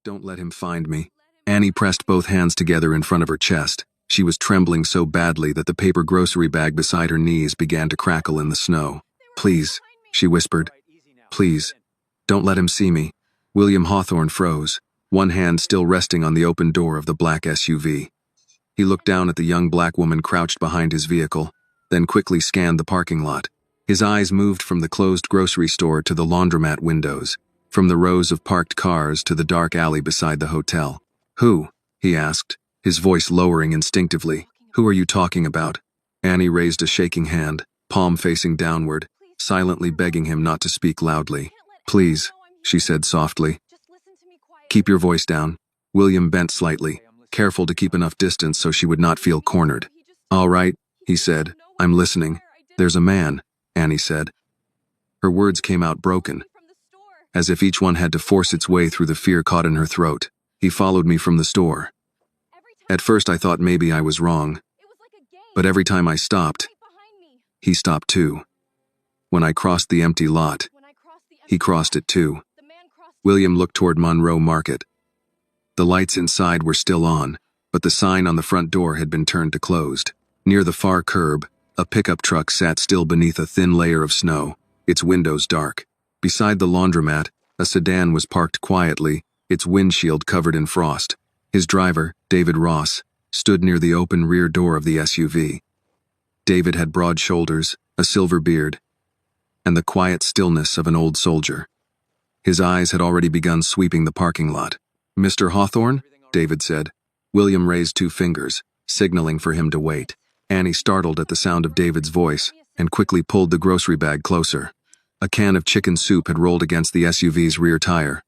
Don't let him find me. Annie pressed both hands together in front of her chest. She was trembling so badly that the paper grocery bag beside her knees began to crackle in the snow. Please, she whispered. Please, don't let him see me. William Hawthorne froze, one hand still resting on the open door of the black SUV. He looked down at the young black woman crouched behind his vehicle, then quickly scanned the parking lot. His eyes moved from the closed grocery store to the laundromat windows, from the rows of parked cars to the dark alley beside the hotel. Who? He asked, his voice lowering instinctively. Who are you talking about? Annie raised a shaking hand, palm facing downward, silently begging him not to speak loudly. Please, she said softly. Keep your voice down. William bent slightly, careful to keep enough distance so she would not feel cornered. All right, he said. I'm listening. There's a man, Annie said. Her words came out broken, as if each one had to force its way through the fear caught in her throat. He followed me from the store. At first I thought maybe I was wrong, but every time I stopped, he stopped too. When I crossed the empty lot, he crossed it too. William looked toward Monroe Market. The lights inside were still on, but the sign on the front door had been turned to closed. Near the far curb, a pickup truck sat still beneath a thin layer of snow, its windows dark. Beside the laundromat, a sedan was parked quietly, its windshield covered in frost. His driver, David Ross, stood near the open rear door of the SUV. David had broad shoulders, a silver beard, and the quiet stillness of an old soldier. His eyes had already begun sweeping the parking lot. Mr. Hawthorne? David said. William raised two fingers, signaling for him to wait. Annie startled at the sound of David's voice and quickly pulled the grocery bag closer. A can of chicken soup had rolled against the SUV's rear tire.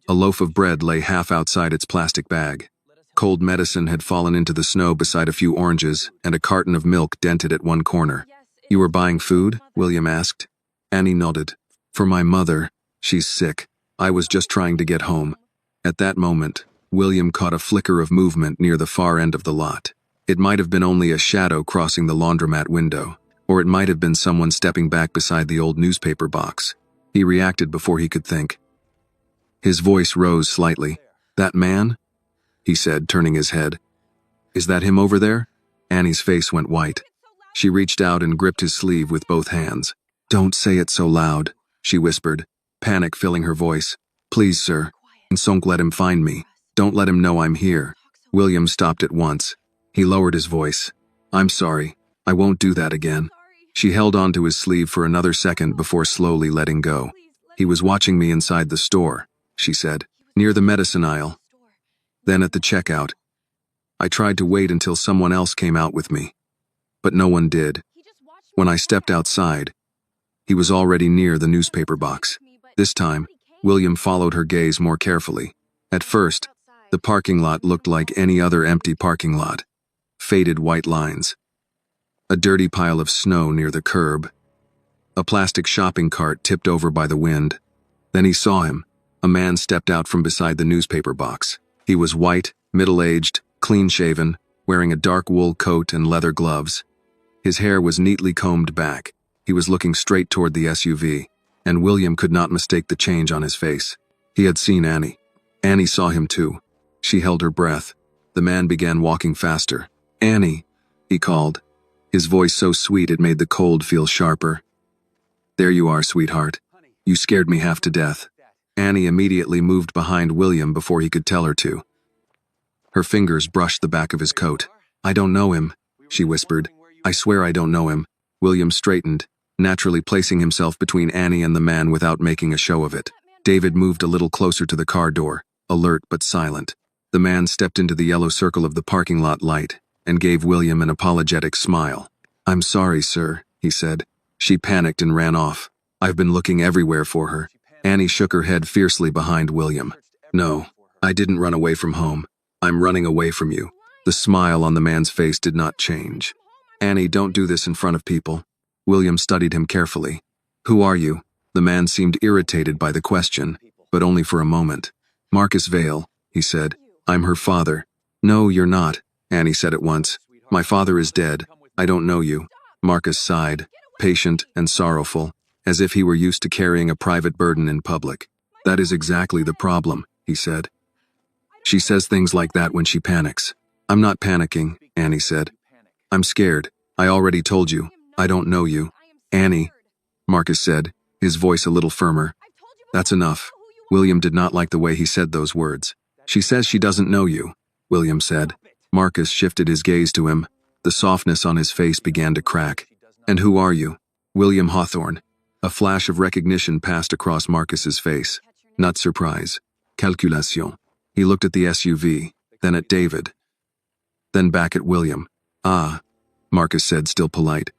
A loaf of bread lay half outside its plastic bag. Cold medicine had fallen into the snow beside a few oranges, and a carton of milk dented at one corner. You were buying food? William asked. Annie nodded. For my mother. She's sick. I was just trying to get home. At that moment, William caught a flicker of movement near the far end of the lot. It might have been only a shadow crossing the laundromat window, or it might have been someone stepping back beside the old newspaper box. He reacted before he could think. His voice rose slightly. That man? He said, turning his head. Is that him over there? Annie's face went white. She reached out and gripped his sleeve with both hands. Don't say it so loud, she whispered, panic filling her voice. Please, sir. And don't let him find me. Don't let him know I'm here. William stopped at once. He lowered his voice. I'm sorry. I won't do that again. She held onto his sleeve for another second before slowly letting go. He was watching me inside the store, she said, near the medicine aisle. Then at the checkout. I tried to wait until someone else came out with me, but no one did. When I stepped outside, he was already near the newspaper box. This time, William followed her gaze more carefully. At first, the parking lot looked like any other empty parking lot. Faded white lines. A dirty pile of snow near the curb. A plastic shopping cart tipped over by the wind. Then he saw him. A man stepped out from beside the newspaper box. He was white, middle-aged, clean-shaven, wearing a dark wool coat and leather gloves. His hair was neatly combed back. He was looking straight toward the SUV, and William could not mistake the change on his face. He had seen Annie. Annie saw him too. She held her breath. The man began walking faster. Annie, he called, his voice so sweet it made the cold feel sharper. There you are, sweetheart. You scared me half to death. Annie immediately moved behind William before he could tell her to. Her fingers brushed the back of his coat. I don't know him, she whispered. I swear I don't know him. William straightened, naturally placing himself between Annie and the man without making a show of it. David moved a little closer to the car door, alert but silent. The man stepped into the yellow circle of the parking lot light and gave William an apologetic smile. I'm sorry, sir, he said. She panicked and ran off. I've been looking everywhere for her. Annie shook her head fiercely behind William. No, I didn't run away from home. I'm running away from you. The smile on the man's face did not change. Annie, don't do this in front of people. William studied him carefully. Who are you? The man seemed irritated by the question, but only for a moment. Marcus Vale, he said. I'm her father. No, you're not, Annie said at once. My father is dead. I don't know you. Marcus sighed, patient and sorrowful, as if he were used to carrying a private burden in public. That is exactly the problem, he said. She says things like that when she panics. I'm not panicking, Annie said. I'm scared. I already told you. I don't know you. Annie, Marcus said, his voice a little firmer. That's enough. William did not like the way he said those words. She says she doesn't know you, William said. Marcus shifted his gaze to him. The softness on his face began to crack. And who are you? William Hawthorne. A flash of recognition passed across Marcus's face. Not surprise. Calculation. He looked at the SUV, then at David, then back at William. Ah, Marcus said, still polite.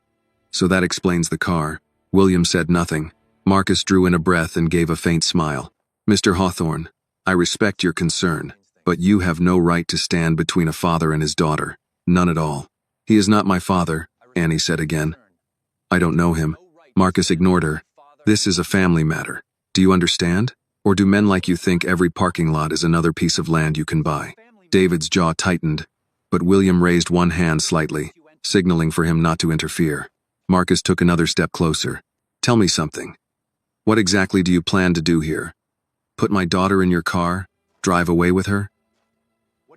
So that explains the car. William said nothing. Marcus drew in a breath and gave a faint smile. Mr. Hawthorne, I respect your concern, but you have no right to stand between a father and his daughter. None at all. He is not my father, Annie said again. I don't know him. Marcus ignored her. This is a family matter. Do you understand? Or do men like you think every parking lot is another piece of land you can buy? David's jaw tightened, but William raised one hand slightly, signaling for him not to interfere. Marcus took another step closer. Tell me something. What exactly do you plan to do here? Put my daughter in your car? Drive away with her?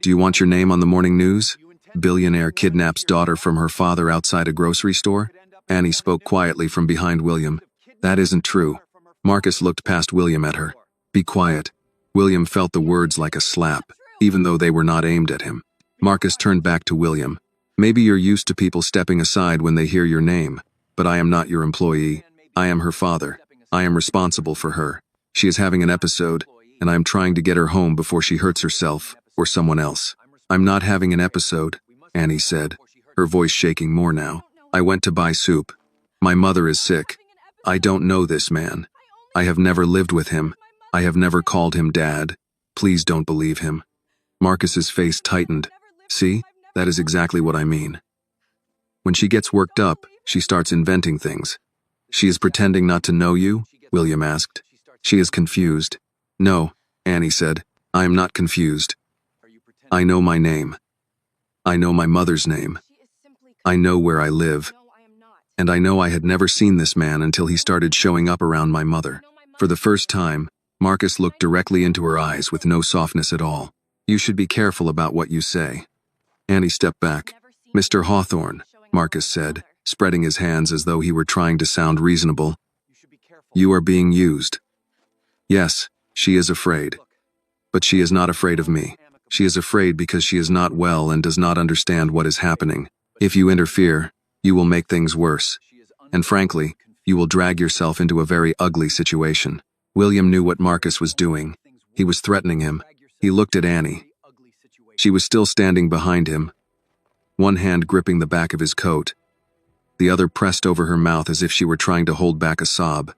Do you want your name on the morning news? Billionaire kidnaps daughter from her father outside a grocery store? Annie spoke quietly from behind William. That isn't true. Marcus looked past William at her. Be quiet. William felt the words like a slap, even though they were not aimed at him. Marcus turned back to William. Maybe you're used to people stepping aside when they hear your name, but I am not your employee. I am her father. I am responsible for her. She is having an episode, and I am trying to get her home before she hurts herself or someone else. I'm not having an episode, Annie said, her voice shaking more now. I went to buy soup. My mother is sick. I don't know this man. I have never lived with him. I have never called him Dad. Please don't believe him. Marcus's face tightened. See, that is exactly what I mean. When she gets worked up, she starts inventing things. She is pretending not to know you? William asked. She is confused. No, Annie said. I am not confused. I know my name. I know my mother's name. I know where I live. And I know I had never seen this man until he started showing up around my mother. For the first time, Marcus looked directly into her eyes with no softness at all. You should be careful about what you say. Annie stepped back. Mr. Hawthorne, Marcus said, spreading his hands as though he were trying to sound reasonable. You are being used. Yes, she is afraid. But she is not afraid of me. She is afraid because she is not well and does not understand what is happening. If you interfere, you will make things worse. And frankly, you will drag yourself into a very ugly situation. William knew what Marcus was doing. He was threatening him. He looked at Annie. She was still standing behind him, one hand gripping the back of his coat, the other pressed over her mouth as if she were trying to hold back a sob.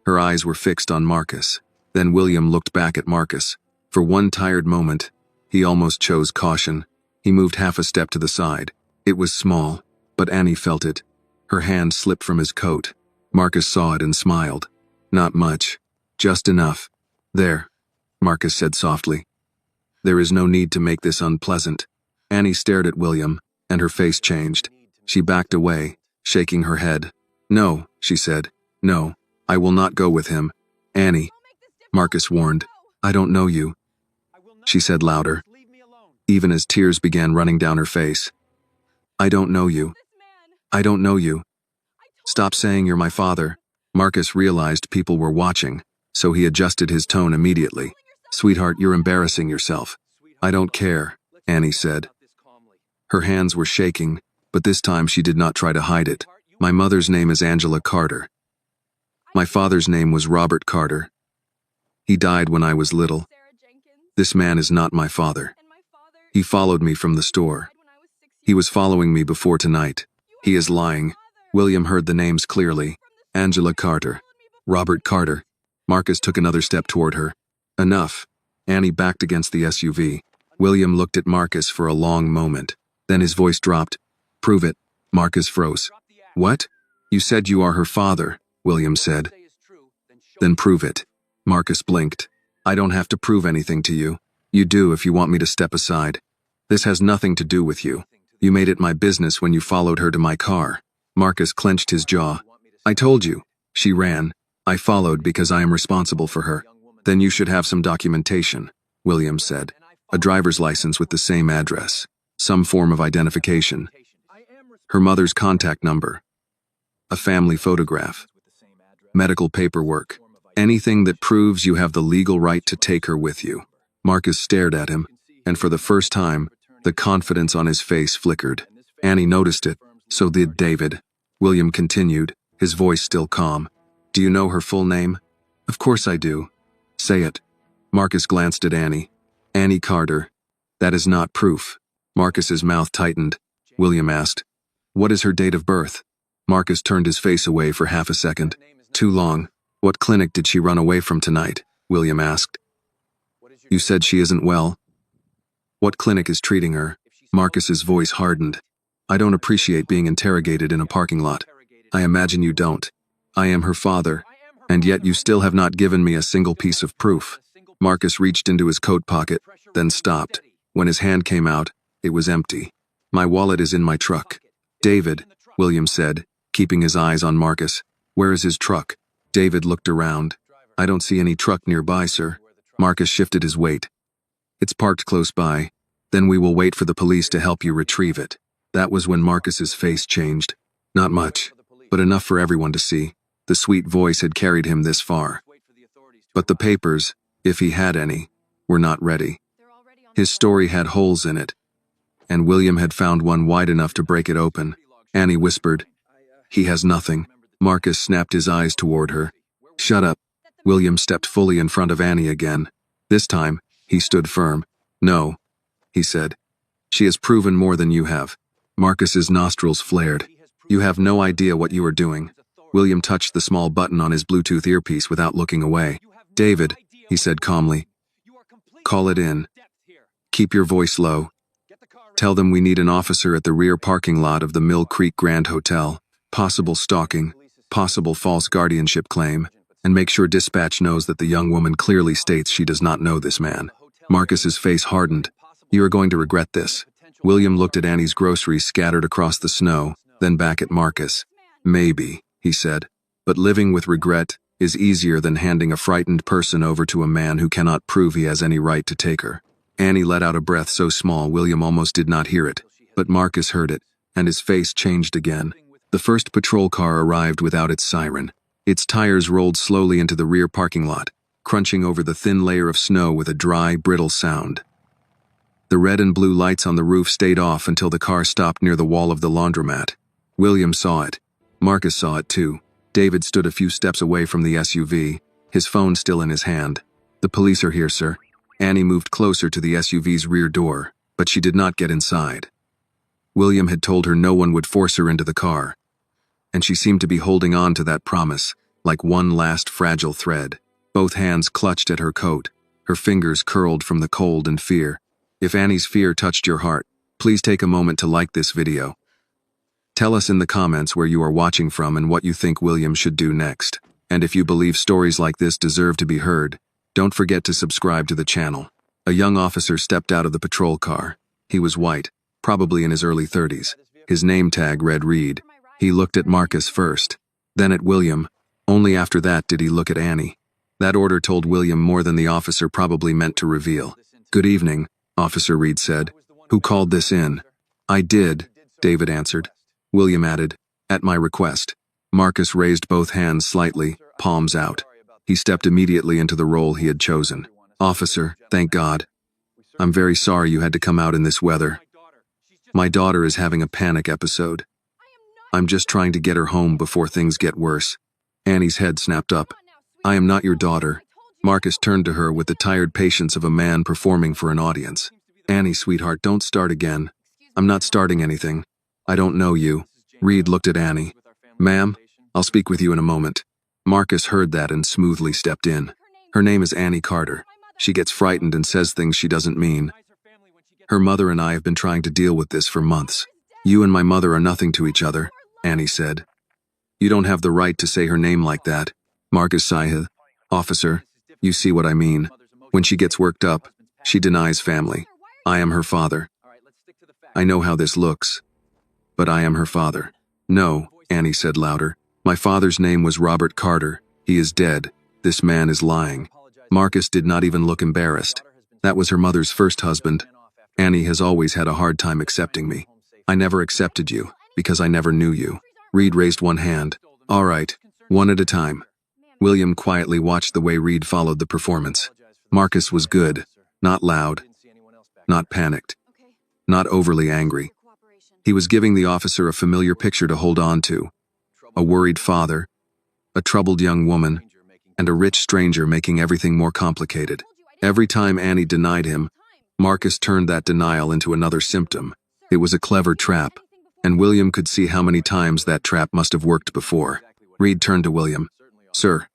Her eyes were fixed on Marcus. Then William looked back at Marcus. For one tired moment, he almost chose caution. He moved half a step to the side. It was small, but Annie felt it. Her hand slipped from his coat. Marcus saw it and smiled. Not much. Just enough. There, Marcus said softly. There is no need to make this unpleasant. Annie stared at William, and her face changed. She backed away, shaking her head. No, she said. No, I will not go with him. Annie, Marcus warned. I don't know you, she said louder, even as tears began running down her face. I don't know you. I don't know you. Stop saying you're my father. Marcus realized people were watching, so he adjusted his tone immediately. Sweetheart, you're embarrassing yourself. I don't care, Annie said. Her hands were shaking, but this time she did not try to hide it. My mother's name is Angela Carter. My father's name was Robert Carter. He died when I was little. This man is not my father. He followed me from the store. He was following me before tonight. He is lying. William heard the names clearly. Angela Carter. Robert Carter. Marcus took another step toward her. Enough. Annie backed against the SUV. William looked at Marcus for a long moment. Then his voice dropped. Prove it. Marcus froze. What? You said you are her father, William said. Then prove it. Marcus blinked. I don't have to prove anything to you. You do if you want me to step aside. This has nothing to do with you. You made it my business when you followed her to my car. Marcus clenched his jaw. I told you. She ran. I followed because I am responsible for her. Then you should have some documentation, William said. A driver's license with the same address. Some form of identification. Her mother's contact number. A family photograph. Medical paperwork. Anything that proves you have the legal right to take her with you. Marcus stared at him, and for the first time, the confidence on his face flickered. Annie noticed it. So did David. William continued, his voice still calm. Do you know her full name? Of course I do. Say it. Marcus glanced at Annie. Annie Carter. That is not proof. Marcus's mouth tightened. William asked, what is her date of birth? Marcus turned his face away for half a second. Too long. What clinic did she run away from tonight? William asked. You said she isn't well. What clinic is treating her? Marcus's voice hardened. I don't appreciate being interrogated in a parking lot. I imagine you don't. I am her father, and yet you still have not given me a single piece of proof. Marcus reached into his coat pocket, then stopped. When his hand came out, it was empty. My wallet is in my truck. David, William said, keeping his eyes on Marcus. Where is his truck? David looked around. I don't see any truck nearby, sir. Marcus shifted his weight. It's parked close by. Then we will wait for the police to help you retrieve it. That was when Marcus's face changed. Not much, but enough for everyone to see. The sweet voice had carried him this far. But the papers, if he had any, were not ready. His story had holes in it, and William had found one wide enough to break it open. Annie whispered, he has nothing. Marcus snapped his eyes toward her. Shut up. William stepped fully in front of Annie again. This time, he stood firm. No, he said. She has proven more than you have. Marcus's nostrils flared. You have no idea what you are doing. William touched the small button on his Bluetooth earpiece without looking away. David, he said calmly. Call it in. Keep your voice low. Tell them we need an officer at the rear parking lot of the Mill Creek Grand Hotel. Possible stalking, possible false guardianship claim, and make sure dispatch knows that the young woman clearly states she does not know this man. Marcus's face hardened. You are going to regret this. William looked at Annie's groceries scattered across the snow, then back at Marcus. Maybe, he said, but living with regret is easier than handing a frightened person over to a man who cannot prove he has any right to take her. Annie let out a breath so small William almost did not hear it, but Marcus heard it, and his face changed again. The first patrol car arrived without its siren. Its tires rolled slowly into the rear parking lot, crunching over the thin layer of snow with a dry, brittle sound. The red and blue lights on the roof stayed off until the car stopped near the wall of the laundromat. William saw it. Marcus saw it too. David stood a few steps away from the SUV, his phone still in his hand. The police are here, sir. Annie moved closer to the SUV's rear door, but she did not get inside. William had told her no one would force her into the car, and she seemed to be holding on to that promise, like one last fragile thread. Both hands clutched at her coat, her fingers curled from the cold and fear. If Annie's fear touched your heart, please take a moment to like this video. Tell us in the comments where you are watching from and what you think William should do next. And if you believe stories like this deserve to be heard, don't forget to subscribe to the channel. A young officer stepped out of the patrol car. He was white, probably in his early 30s. His name tag read Reed. He looked at Marcus first, then at William. Only after that did he look at Annie. That order told William more than the officer probably meant to reveal. Good evening, Officer Reed said. Who called this in? I did, David answered. William added, at my request. Marcus raised both hands slightly, palms out. He stepped immediately into the role he had chosen. Officer, thank God. I'm very sorry you had to come out in this weather. My daughter is having a panic episode. I'm just trying to get her home before things get worse. Annie's head snapped up. I am not your daughter. Marcus turned to her with the tired patience of a man performing for an audience. Annie, sweetheart, don't start again. I'm not starting anything. I don't know you. Reed looked at Annie. Ma'am, I'll speak with you in a moment. Marcus heard that and smoothly stepped in. Her name is Annie Carter. She gets frightened and says things she doesn't mean. Her mother and I have been trying to deal with this for months. You and my mother are nothing to each other, Annie said. You don't have the right to say her name like that. Marcus sighed. Officer, you see what I mean. When she gets worked up, she denies family. I am her father. I know how this looks, but I am her father. No, Annie said louder. My father's name was Robert Carter. He is dead. This man is lying. Marcus did not even look embarrassed. That was her mother's first husband. Annie has always had a hard time accepting me. I never accepted you, because I never knew you. Reed raised one hand. All right, one at a time. William quietly watched the way Reed followed the performance. Marcus was good, not loud, not panicked, not overly angry. He was giving the officer a familiar picture to hold on to. A worried father, a troubled young woman, and a rich stranger making everything more complicated. Every time Annie denied him, Marcus turned that denial into another symptom. It was a clever trap, and William could see how many times that trap must have worked before. Reed turned to William. Sir,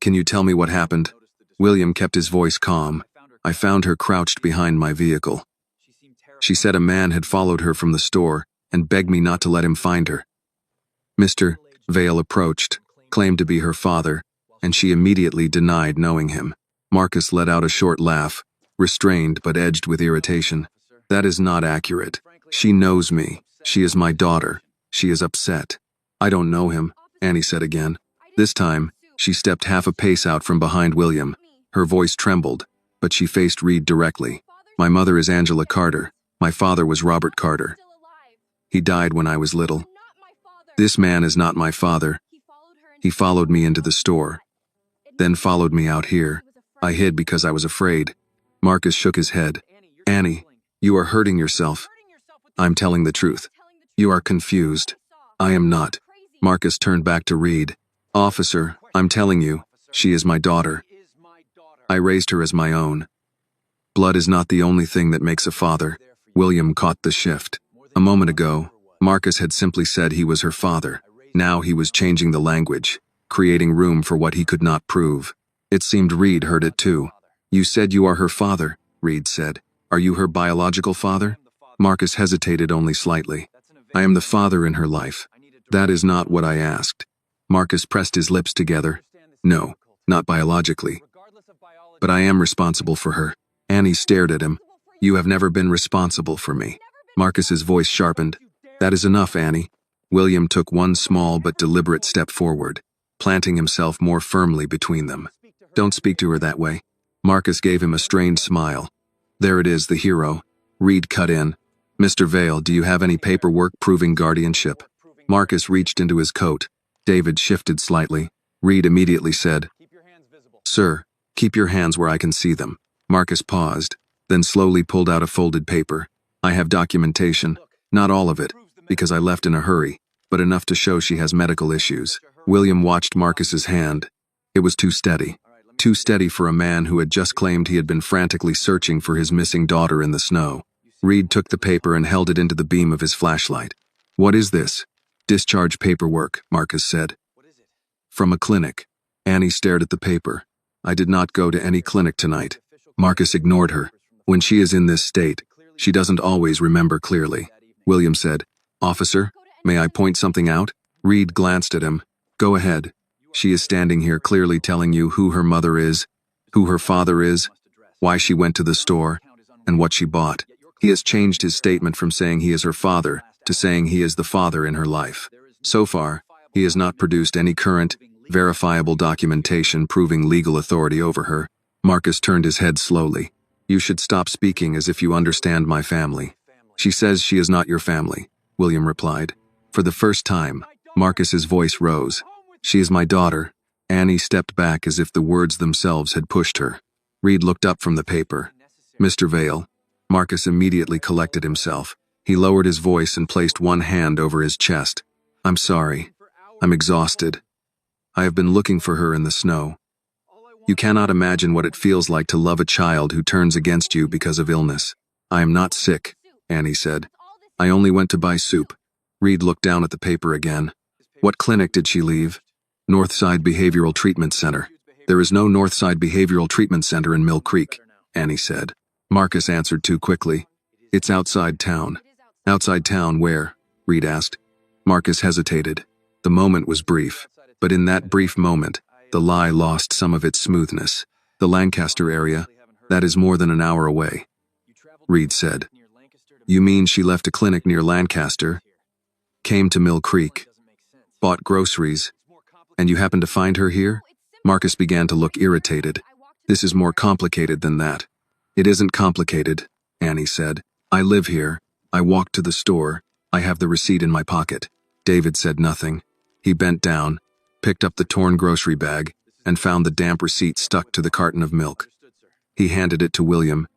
can you tell me what happened? William kept his voice calm. I found her crouched behind my vehicle. She said a man had followed her from the store and begged me not to let him find her. Mr. Vale approached, claimed to be her father, and she immediately denied knowing him. Marcus let out a short laugh, restrained but edged with irritation. That is not accurate. She knows me. She is my daughter. She is upset. I don't know him, Annie said again. This time, she stepped half a pace out from behind William. Her voice trembled, but she faced Reed directly. My mother is Angela Carter. My father was Robert Carter. He died when I was little. This man is not my father. He followed me into the store, then followed me out here. I hid because I was afraid. Marcus shook his head. Annie, you are hurting yourself. I'm telling the truth. You are confused. I am not. Marcus turned back to Reed. Officer, I'm telling you, she is my daughter. I raised her as my own. Blood is not the only thing that makes a father. William caught the shift. A moment ago, Marcus had simply said he was her father. Now he was changing the language, creating room for what he could not prove. It seemed Reed heard it too. You said you are her father, Reed said. Are you her biological father? Marcus hesitated only slightly. I am the father in her life. That is not what I asked. Marcus pressed his lips together. No, not biologically. But I am responsible for her. Annie stared at him. You have never been responsible for me. Marcus's voice sharpened. That is enough, Annie. William took one small but deliberate step forward, planting himself more firmly between them. Don't speak to her that way. Marcus gave him a strained smile. There it is, the hero. Reed cut in. Mr. Vale, do you have any paperwork proving guardianship? Marcus reached into his coat. David shifted slightly. Reed immediately said, Sir, keep your hands where I can see them. Marcus paused, then slowly pulled out a folded paper. I have documentation. Not all of it, because I left in a hurry, but enough to show she has medical issues. William watched Marcus's hand. It was too steady. Too steady for a man who had just claimed he had been frantically searching for his missing daughter in the snow. Reed took the paper and held it into the beam of his flashlight. What is this? Discharge paperwork, Marcus said. From a clinic. Annie stared at the paper. I did not go to any clinic tonight. Marcus ignored her. When she is in this state, she doesn't always remember clearly. William said, Officer, may I point something out? Reed glanced at him. Go ahead. She is standing here clearly telling you who her mother is, who her father is, why she went to the store, and what she bought. He has changed his statement from saying he is her father to saying he is the father in her life. So far, he has not produced any current, verifiable documentation proving legal authority over her. Marcus turned his head slowly. You should stop speaking as if you understand my family. She says she is not your family, William replied. For the first time, Marcus's voice rose. She is my daughter. Annie stepped back as if the words themselves had pushed her. Reed looked up from the paper. Mr. Vale. Marcus immediately collected himself. He lowered his voice and placed one hand over his chest. I'm sorry. I'm exhausted. I have been looking for her in the snow. You cannot imagine what it feels like to love a child who turns against you because of illness. I am not sick, Annie said. I only went to buy soup. Reed looked down at the paper again. What clinic did she leave? Northside Behavioral Treatment Center. There is no Northside Behavioral Treatment Center in Mill Creek, Annie said. Marcus answered too quickly. It's outside town. Outside town where? Reed asked. Marcus hesitated. The moment was brief, but in that brief moment, the lie lost some of its smoothness. The Lancaster area, that is more than an hour away. Reed said. You mean she left a clinic near Lancaster, came to Mill Creek, bought groceries, and you happened to find her here? Marcus began to look irritated. This is more complicated than that. It isn't complicated, Annie said. I live here. I walked to the store. I have the receipt in my pocket. David said nothing. He bent down, picked up the torn grocery bag, and found the damp receipt stuck to the carton of milk. He handed it to William,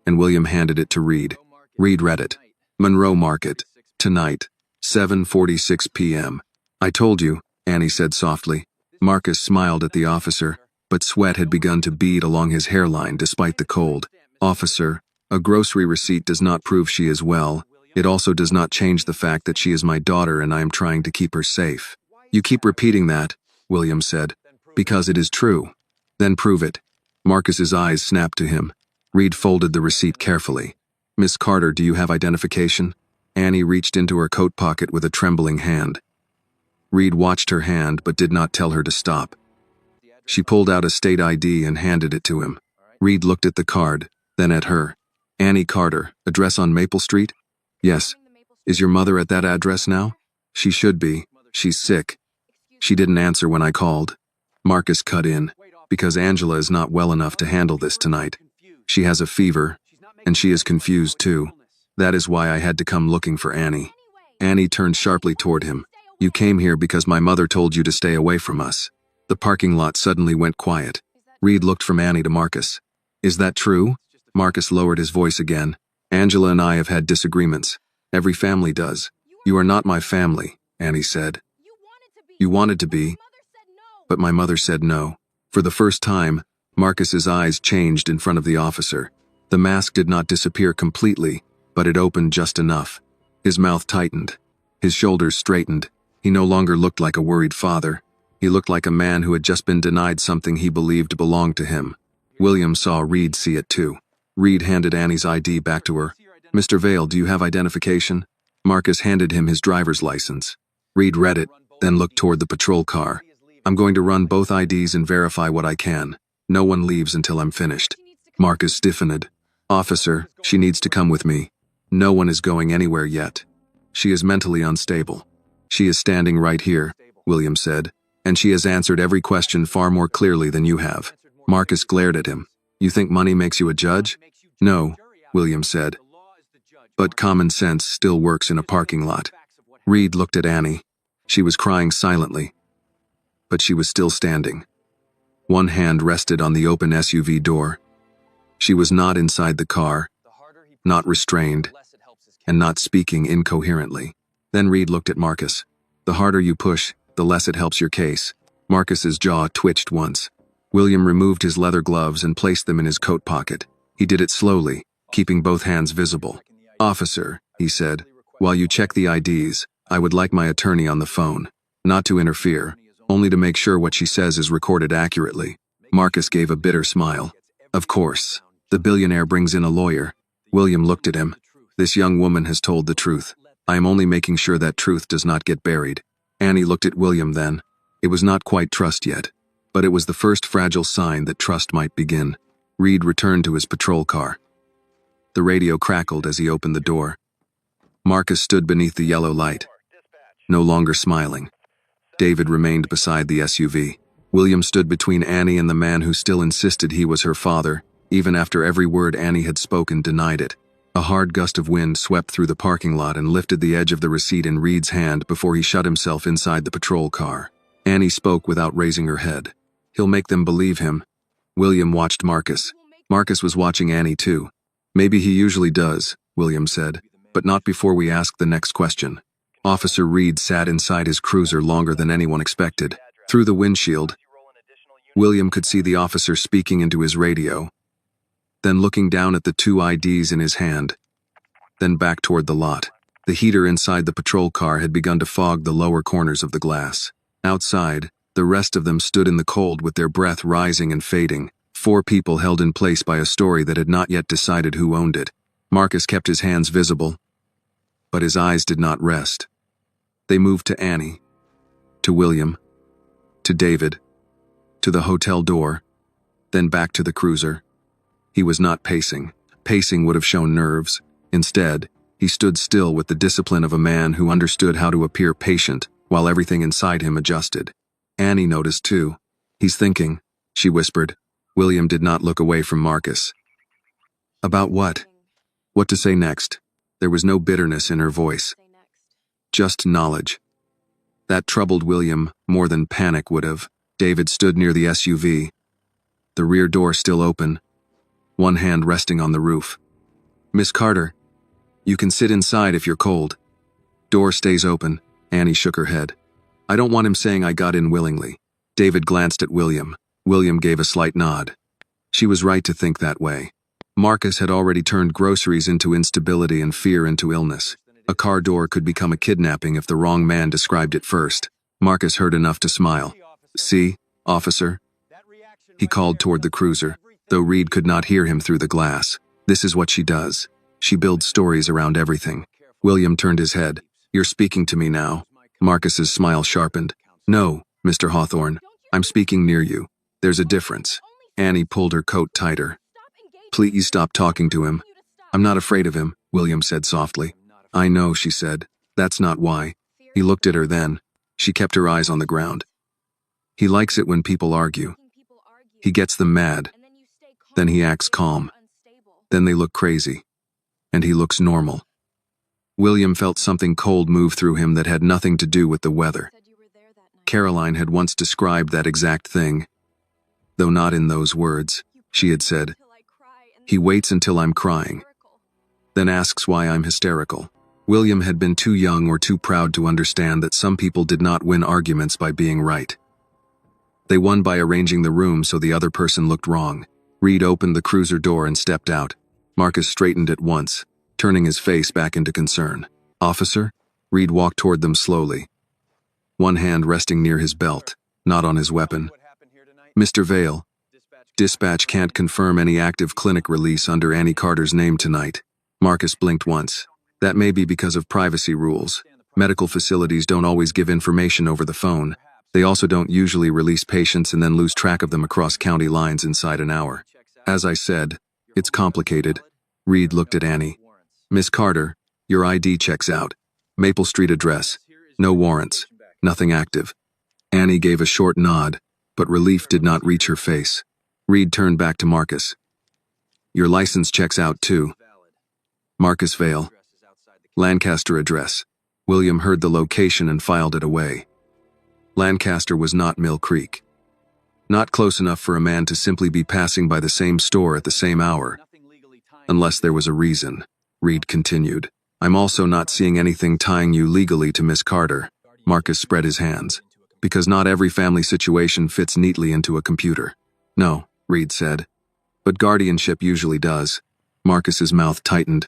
and William handed it to Reed. Reed read it. Monroe Market, tonight, 7:46 p.m. I told you, Annie said softly. Marcus smiled at the officer, but sweat had begun to bead along his hairline despite the cold. Officer, a grocery receipt does not prove she is well. It also does not change the fact that she is my daughter and I am trying to keep her safe. You keep repeating that, William said. Because it is true. Then prove it. Marcus's eyes snapped to him. Reed folded the receipt carefully. Miss Carter, do you have identification? Annie reached into her coat pocket with a trembling hand. Reed watched her hand but did not tell her to stop. She pulled out a state ID and handed it to him. Reed looked at the card, then at her. Annie Carter, address on Maple Street? Yes. Is your mother at that address now? She should be. She's sick. She didn't answer when I called. Marcus cut in. Because Angela is not well enough to handle this tonight. She has a fever, and she is confused too. That is why I had to come looking for Annie. Annie turned sharply toward him. You came here because my mother told you to stay away from us. The parking lot suddenly went quiet. Reed looked from Annie to Marcus. Is that true? Marcus lowered his voice again. Angela and I have had disagreements. Every family does. You are not my family, Annie said. You wanted to be, but my mother said no. For the first time, Marcus's eyes changed in front of the officer. The mask did not disappear completely, but it opened just enough. His mouth tightened. His shoulders straightened. He no longer looked like a worried father. He looked like a man who had just been denied something he believed belonged to him. William saw Reed see it too. Reed handed Annie's ID back to her. Mr. Vale, do you have identification? Marcus handed him his driver's license. Reed read it, then looked toward the patrol car. I'm going to run both IDs and verify what I can. No one leaves until I'm finished. Marcus stiffened. Officer, she needs to come with me. No one is going anywhere yet. She is mentally unstable. She is standing right here, William said, and she has answered every question far more clearly than you have. Marcus glared at him. You think money makes you a judge? No, William said. But common sense still works in a parking lot. Reed looked at Annie. She was crying silently, but she was still standing. One hand rested on the open SUV door. She was not inside the car, not restrained, and not speaking incoherently. Then Reed looked at Marcus. The harder you push, the less it helps your case. Marcus's jaw twitched once. William removed his leather gloves and placed them in his coat pocket. He did it slowly, keeping both hands visible. Officer, he said, while you check the IDs, I would like my attorney on the phone. Not to interfere, only to make sure what she says is recorded accurately. Marcus gave a bitter smile. Of course. The billionaire brings in a lawyer. William looked at him. This young woman has told the truth. I am only making sure that truth does not get buried. Annie looked at William then. It was not quite trust yet, but it was the first fragile sign that trust might begin. Reed returned to his patrol car. The radio crackled as he opened the door. Marcus stood beneath the yellow light, no longer smiling. David remained beside the SUV. William stood between Annie and the man who still insisted he was her father, even after every word Annie had spoken denied it. A hard gust of wind swept through the parking lot and lifted the edge of the receipt in Reed's hand before he shut himself inside the patrol car. Annie spoke without raising her head. He'll make them believe him. William watched Marcus. Marcus was watching Annie too. Maybe he usually does, William said, but not before we ask the next question. Officer Reed sat inside his cruiser longer than anyone expected. Through the windshield, William could see the officer speaking into his radio, then looking down at the two IDs in his hand, then back toward the lot. The heater inside the patrol car had begun to fog the lower corners of the glass. Outside, the rest of them stood in the cold with their breath rising and fading, 4 people held in place by a story that had not yet decided who owned it. Marcus kept his hands visible, but his eyes did not rest. They moved to Annie, to William, to David, to the hotel door, then back to the cruiser. He was not pacing. Pacing would have shown nerves. Instead, he stood still with the discipline of a man who understood how to appear patient while everything inside him adjusted. Annie noticed too. He's thinking, she whispered. William did not look away from Marcus. About what? What to say next? There was no bitterness in her voice. Just knowledge. That troubled William more than panic would have. David stood near the SUV, the rear door still open, one hand resting on the roof. Miss Carter, you can sit inside if you're cold. Door stays open. Annie shook her head. I don't want him saying I got in willingly. David glanced at William. William gave a slight nod. She was right to think that way. Marcus had already turned groceries into instability and fear into illness. A car door could become a kidnapping if the wrong man described it first. Marcus heard enough to smile. See, officer? He called toward the cruiser, though Reed could not hear him through the glass. This is what she does. She builds stories around everything. William turned his head. You're speaking to me now. Marcus's smile sharpened. No, Mr. Hawthorne. I'm speaking near you. There's a difference. Annie pulled her coat tighter. Please stop talking to him. I'm not afraid of him, William said softly. I know, she said. That's not why. He looked at her then. She kept her eyes on the ground. He likes it when people argue. He gets them mad. Then he acts calm. Then they look crazy. And he looks normal. William felt something cold move through him that had nothing to do with the weather. Caroline had once described that exact thing. Though not in those words, she had said, he waits until I'm crying, then asks why I'm hysterical. William had been too young or too proud to understand that some people did not win arguments by being right. They won by arranging the room so the other person looked wrong. Reed opened the cruiser door and stepped out. Marcus straightened at once, turning his face back into concern. Officer? Reed walked toward them slowly, one hand resting near his belt, not on his weapon. Mr. Vale, dispatch can't confirm any active clinic release under Annie Carter's name tonight. Marcus blinked once. That may be because of privacy rules. Medical facilities don't always give information over the phone. They also don't usually release patients and then lose track of them across county lines inside an hour. As I said, it's complicated. Reed looked at Annie. Miss Carter, your ID checks out. Maple Street address. No warrants. Nothing active. Annie gave a short nod, but relief did not reach her face. Reed turned back to Marcus. Your license checks out too. Marcus Vale. Lancaster address. William heard the location and filed it away. Lancaster was not Mill Creek. Not close enough for a man to simply be passing by the same store at the same hour. Unless there was a reason, Reed continued. I'm also not seeing anything tying you legally to Miss Carter. Marcus spread his hands. Because not every family situation fits neatly into a computer. No, Reed said. But guardianship usually does. Marcus's mouth tightened.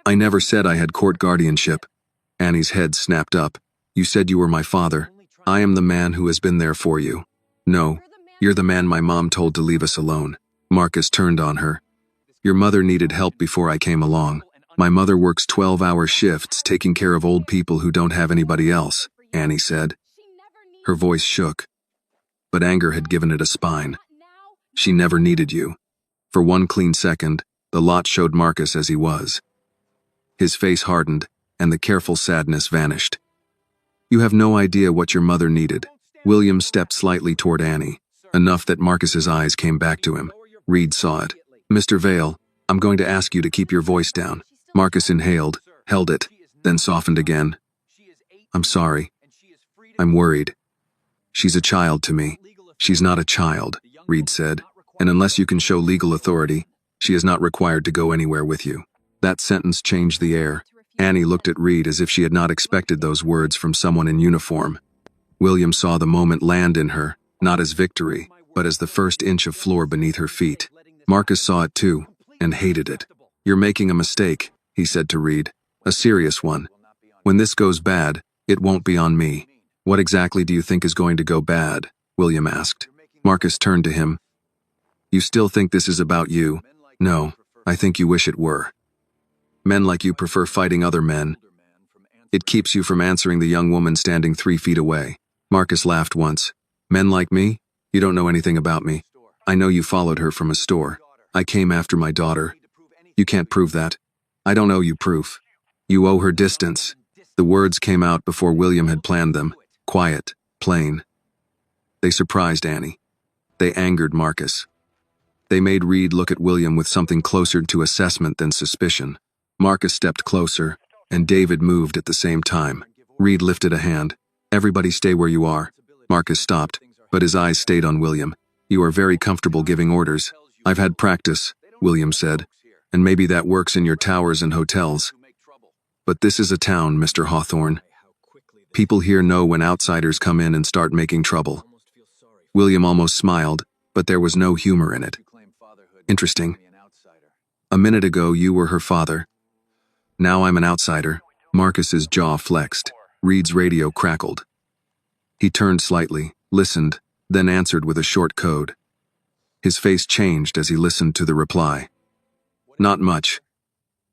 I never said I had court guardianship. Annie's head snapped up. You said you were my father. I am the man who has been there for you. No, you're the man my mom told to leave us alone. Marcus turned on her. Your mother needed help before I came along. My mother works 12-hour shifts taking care of old people who don't have anybody else, Annie said. Her voice shook, but anger had given it a spine. She never needed you. For one clean second, the lot showed Marcus as he was. His face hardened, and the careful sadness vanished. You have no idea what your mother needed. William stepped slightly toward Annie, enough that Marcus's eyes came back to him. Reed saw it. Mr. Vale, I'm going to ask you to keep your voice down. Marcus inhaled, held it, then softened again. I'm sorry. I'm worried. She's a child to me. She's not a child, Reed said, and unless you can show legal authority, she is not required to go anywhere with you. That sentence changed the air. Annie looked at Reed as if she had not expected those words from someone in uniform. William saw the moment land in her, not as victory, but as the first inch of floor beneath her feet. Marcus saw it too, and hated it. You're making a mistake, he said to Reed. A serious one. When this goes bad, it won't be on me. What exactly do you think is going to go bad? William asked. Marcus turned to him. You still think this is about you? No, I think you wish it were. Men like you prefer fighting other men. It keeps you from answering the young woman standing 3 feet away. Marcus laughed once. Men like me? You don't know anything about me. I know you followed her from a store. I came after my daughter. You can't prove that. I don't owe you proof. You owe her distance. The words came out before William had planned them. Quiet, plain. They surprised Annie. They angered Marcus. They made Reed look at William with something closer to assessment than suspicion. Marcus stepped closer, and David moved at the same time. Reed lifted a hand. "Everybody stay where you are." Marcus stopped, but his eyes stayed on William. "You are very comfortable giving orders." "I've had practice," William said. "And maybe that works in your towers and hotels. But this is a town, Mr. Hawthorne. People here know when outsiders come in and start making trouble." William almost smiled, but there was no humor in it. "Interesting. A minute ago you were her father. Now I'm an outsider." Marcus's jaw flexed. Reed's radio crackled. He turned slightly, listened, then answered with a short code. His face changed as he listened to the reply. "Not much,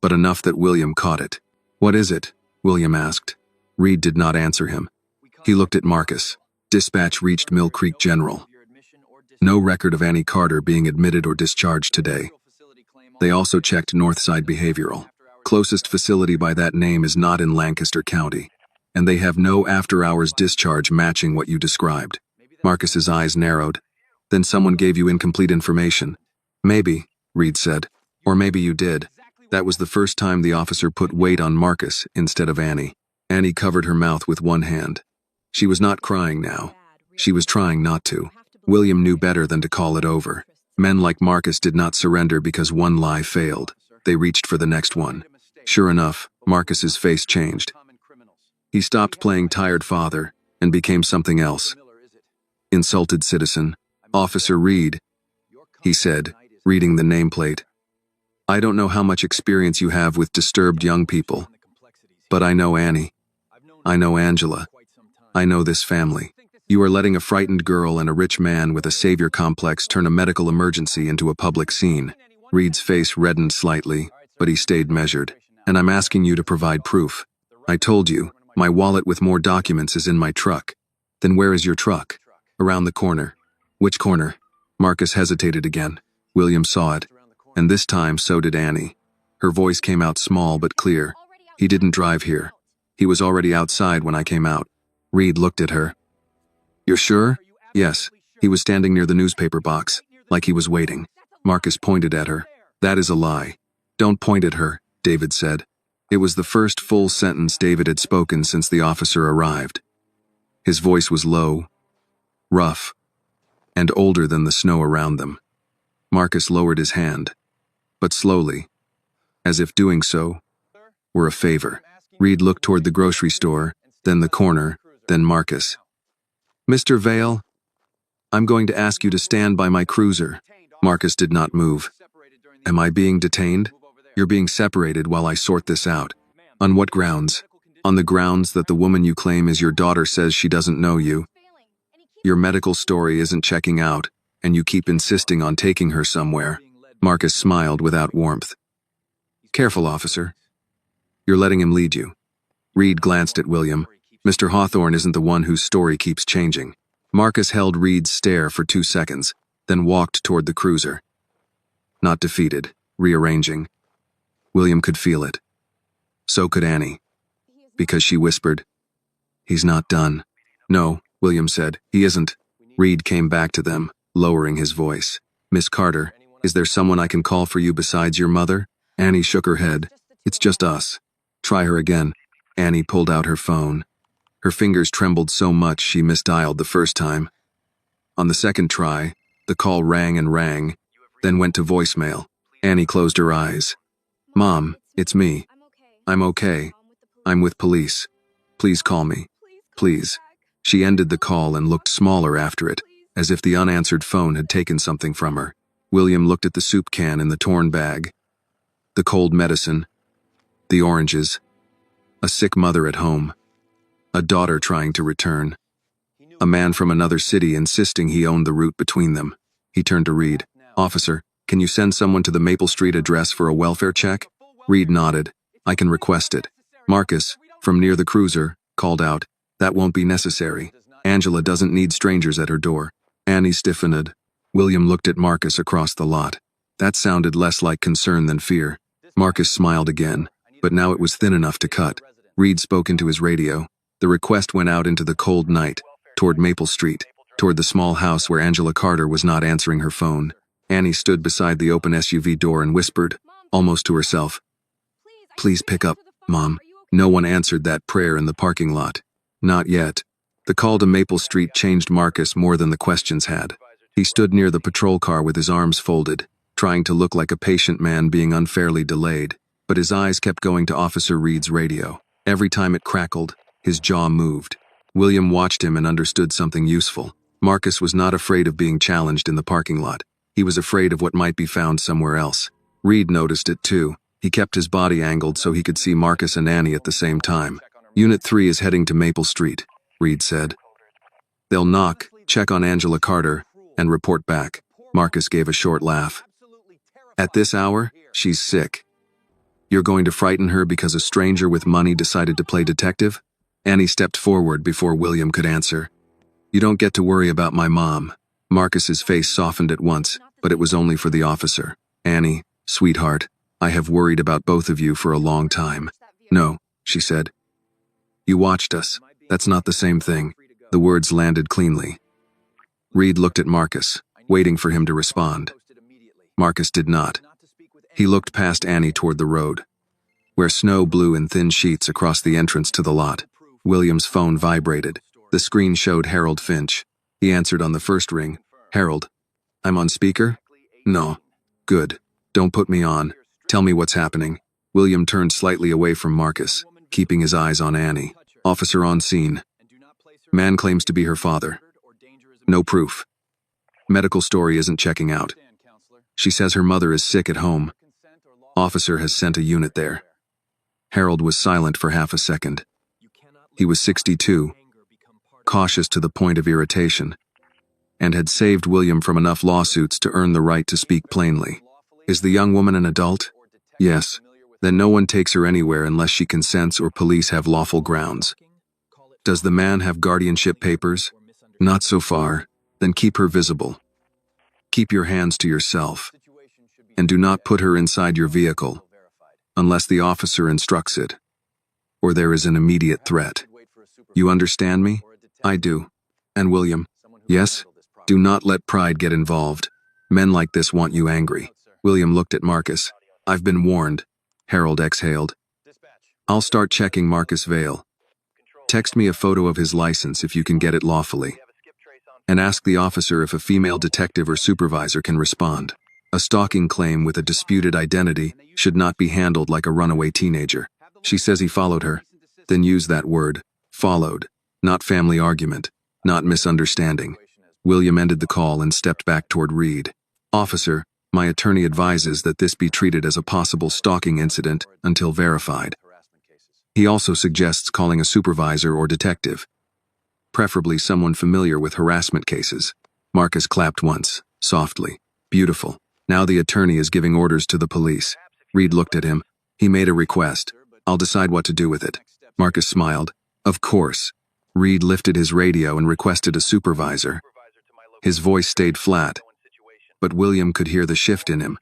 but enough that William caught it." "What is it?" William asked. Reed did not answer him. He looked at Marcus. "Dispatch reached Mill Creek General. No record of Annie Carter being admitted or discharged today. They also checked Northside Behavioral. Closest facility by that name is not in Lancaster County, and they have no after-hours discharge matching what you described." Marcus's eyes narrowed. "Then someone gave you incomplete information." "Maybe," Reed said. "Or maybe you did." That was the first time the officer put weight on Marcus instead of Annie. Annie covered her mouth with one hand. She was not crying now. She was trying not to. William knew better than to call it over. Men like Marcus did not surrender because one lie failed. They reached for the next one. Sure enough, Marcus's face changed. He stopped playing tired father and became something else. "Insulted citizen. Officer Reed," he said, reading the nameplate. "I don't know how much experience you have with disturbed young people, but I know Annie. I know Angela. I know this family. You are letting a frightened girl and a rich man with a savior complex turn a medical emergency into a public scene." Reed's face reddened slightly, but he stayed measured. "And I'm asking you to provide proof. I told you, my wallet with more documents is in my truck." "Then where is your truck?" "Around the corner." "Which corner?" Marcus hesitated again. William saw it, and this time so did Annie. Her voice came out small but clear. "He didn't drive here. He was already outside when I came out." Reed looked at her. "You're sure?" "Yes. He was standing near the newspaper box, like he was waiting." Marcus pointed at her. "That is a lie." "Don't point at her," David said. It was the first full sentence David had spoken since the officer arrived. His voice was low, rough, and older than the snow around them. Marcus lowered his hand, but slowly, as if doing so were a favor. Reed looked toward the grocery store, then the corner, then Marcus. "Mr. Vale, I'm going to ask you to stand by my cruiser." Marcus did not move. "Am I being detained?" "You're being separated while I sort this out." "On what grounds?" "On the grounds that the woman you claim is your daughter says she doesn't know you. Your medical story isn't checking out, and you keep insisting on taking her somewhere." Marcus smiled without warmth. "Careful, officer. You're letting him lead you." Reed glanced at William. "Mr. Hawthorne isn't the one whose story keeps changing." Marcus held Reed's stare for 2 seconds, then walked toward the cruiser. Not defeated, rearranging. William could feel it. So could Annie. Because she whispered, "He's not done." "No," William said, "he isn't." Reed came back to them, lowering his voice. "Miss Carter, is there someone I can call for you besides your mother?" Annie shook her head. "It's just us." "Try her again." Annie pulled out her phone. Her fingers trembled so much she misdialed the first time. On the second try, the call rang and rang, then went to voicemail. Annie closed her eyes. "Mom, it's me. I'm okay. I'm with police. Please call me. Please." She ended the call and looked smaller after it, as if the unanswered phone had taken something from her. William looked at the soup can in the torn bag. The cold medicine. The oranges. A sick mother at home. A daughter trying to return. A man from another city insisting he owned the route between them. He turned to Reed. "Officer, can you send someone to the Maple Street address for a welfare check?" Reed nodded. "I can request it." Marcus, from near the cruiser, called out, "That won't be necessary. Angela doesn't need strangers at her door." Annie stiffened. William looked at Marcus across the lot. That sounded less like concern than fear. Marcus smiled again, but now it was thin enough to cut. Reed spoke into his radio. The request went out into the cold night, toward Maple Street, toward the small house where Angela Carter was not answering her phone. Annie stood beside the open SUV door and whispered, almost to herself, "Please pick up, Mom." No one answered that prayer in the parking lot. Not yet. The call to Maple Street changed Marcus more than the questions had. He stood near the patrol car with his arms folded, trying to look like a patient man being unfairly delayed, but his eyes kept going to Officer Reed's radio. Every time it crackled, his jaw moved. William watched him and understood something useful. Marcus was not afraid of being challenged in the parking lot. He was afraid of what might be found somewhere else. Reed noticed it too. He kept his body angled so he could see Marcus and Annie at the same time. "Unit 3 is heading to Maple Street," Reed said. "They'll knock, check on Angela Carter, and report back." Marcus gave a short laugh. "At this hour, she's sick. You're going to frighten her because a stranger with money decided to play detective?" Annie stepped forward before William could answer. "You don't get to worry about my mom." Marcus's face softened at once, but it was only for the officer. "Annie, sweetheart, I have worried about both of you for a long time." "No," she said. "You watched us. That's not the same thing." The words landed cleanly. Reed looked at Marcus, waiting for him to respond. Marcus did not. He looked past Annie toward the road, where snow blew in thin sheets across the entrance to the lot. William's phone vibrated. The screen showed Harold Finch. He answered on the first ring. "Harold, I'm on speaker?" "No." "Good. Don't put me on. Tell me what's happening." William turned slightly away from Marcus, keeping his eyes on Annie. "Officer on scene. Man claims to be her father. No proof. Medical story isn't checking out. She says her mother is sick at home. Officer has sent a unit there." Harold was silent for half a second. He was 62, cautious to the point of irritation, and had saved William from enough lawsuits to earn the right to speak plainly. "Is the young woman an adult?" "Yes." "Then no one takes her anywhere unless she consents or police have lawful grounds." "Does the man have guardianship papers?" "Not so far." "Then keep her visible. Keep your hands to yourself. And do not put her inside your vehicle, unless the officer instructs it, or there is an immediate threat. You understand me?" "I do." "And William?" "Yes?" "Do not let pride get involved. Men like this want you angry." William looked at Marcus. "I've been warned." Harold exhaled. "I'll start checking Marcus Vale. Text me a photo of his license if you can get it lawfully. And ask the officer if a female detective or supervisor can respond. A stalking claim with a disputed identity should not be handled like a runaway teenager. She says he followed her. Then use that word, followed, not family argument, not misunderstanding." William ended the call and stepped back toward Reed. "Officer, my attorney advises that this be treated as a possible stalking incident until verified. He also suggests calling a supervisor or detective, preferably someone familiar with harassment cases." Marcus clapped once, softly. "Beautiful. Now the attorney is giving orders to the police." Reed looked at him. "He made a request. I'll decide what to do with it." Marcus smiled. "Of course." Reed lifted his radio and requested a supervisor. His voice stayed flat, but William could hear the shift in him.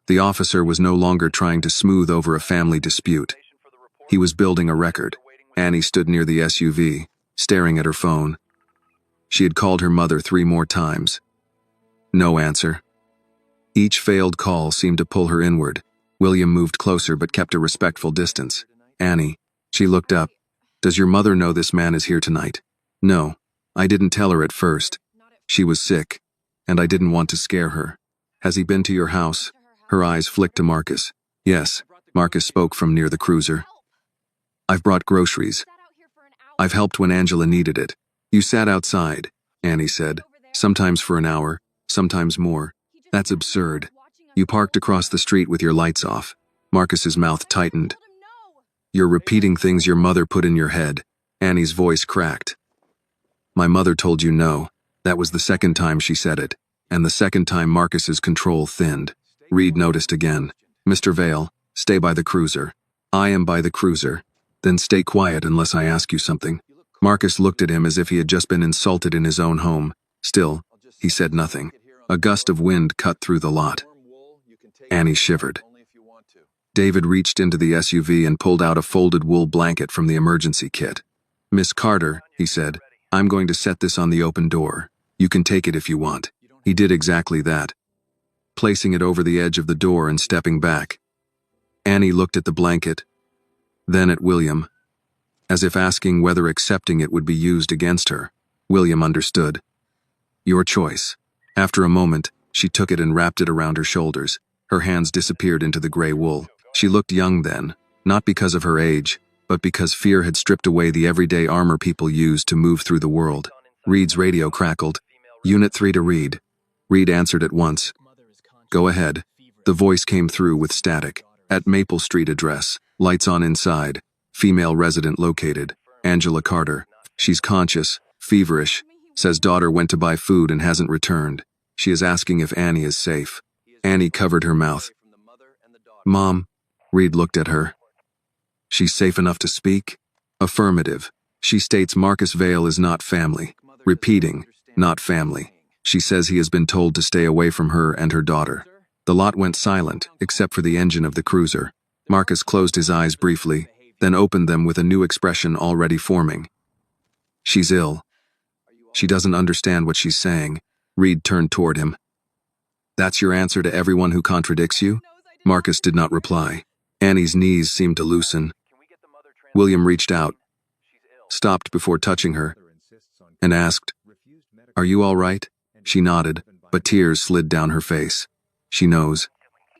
The officer was no longer trying to smooth over a family dispute. He was building a record. Annie stood near the SUV, staring at her phone. She had called her mother 3 more times. No answer. Each failed call seemed to pull her inward. William moved closer but kept a respectful distance. "Annie." She looked up. "Does your mother know this man is here tonight?" "No. I didn't tell her at first. She was sick, and I didn't want to scare her." "Has he been to your house?" Her eyes flicked to Marcus. "Yes." Marcus spoke from near the cruiser. "I've brought groceries. I've helped when Angela needed it." "You sat outside," Annie said. "Sometimes for an hour, sometimes more. That's absurd. You parked across the street with your lights off." Marcus's mouth tightened. "You're repeating things your mother put in your head." Annie's voice cracked. "My mother told you no." That was the second time she said it, and the second time Marcus's control thinned. Reed noticed again. "Mr. Vale, stay by the cruiser." "I am by the cruiser." "Then stay quiet unless I ask you something." Marcus looked at him as if he had just been insulted in his own home. Still, he said nothing. A gust of wind cut through the lot. Annie shivered. David reached into the SUV and pulled out a folded wool blanket from the emergency kit. "Miss Carter," he said, "I'm going to set this on the open door. You can take it if you want." He did exactly that. placing it over the edge of the door and stepping back. Annie looked at the blanket, then at William, as if asking whether accepting it would be used against her. William understood. Your choice. After a moment, she took it and wrapped it around her shoulders. Her hands disappeared into the gray wool. She looked young then, not because of her age, but because fear had stripped away the everyday armor people used to move through the world. Reed's radio crackled. Unit 3 to Reed. Reed answered at once. Go ahead. The voice came through with static. At Maple Street address. Lights on inside. Female resident located. Angela Carter. She's conscious, feverish. Says daughter went to buy food and hasn't returned. She is asking if Annie is safe. Annie covered her mouth. Mom. Reed looked at her. She's safe enough to speak? Affirmative. She states Marcus Vale is not family. Repeating, not family. She says he has been told to stay away from her and her daughter. The lot went silent, except for the engine of the cruiser. Marcus closed his eyes briefly, then opened them with a new expression already forming. She's ill. She doesn't understand what she's saying. Reed turned toward him. That's your answer to everyone who contradicts you? Marcus did not reply. Annie's knees seemed to loosen. William reached out, stopped before touching her, and asked, Are you all right? She nodded, but tears slid down her face. She knows.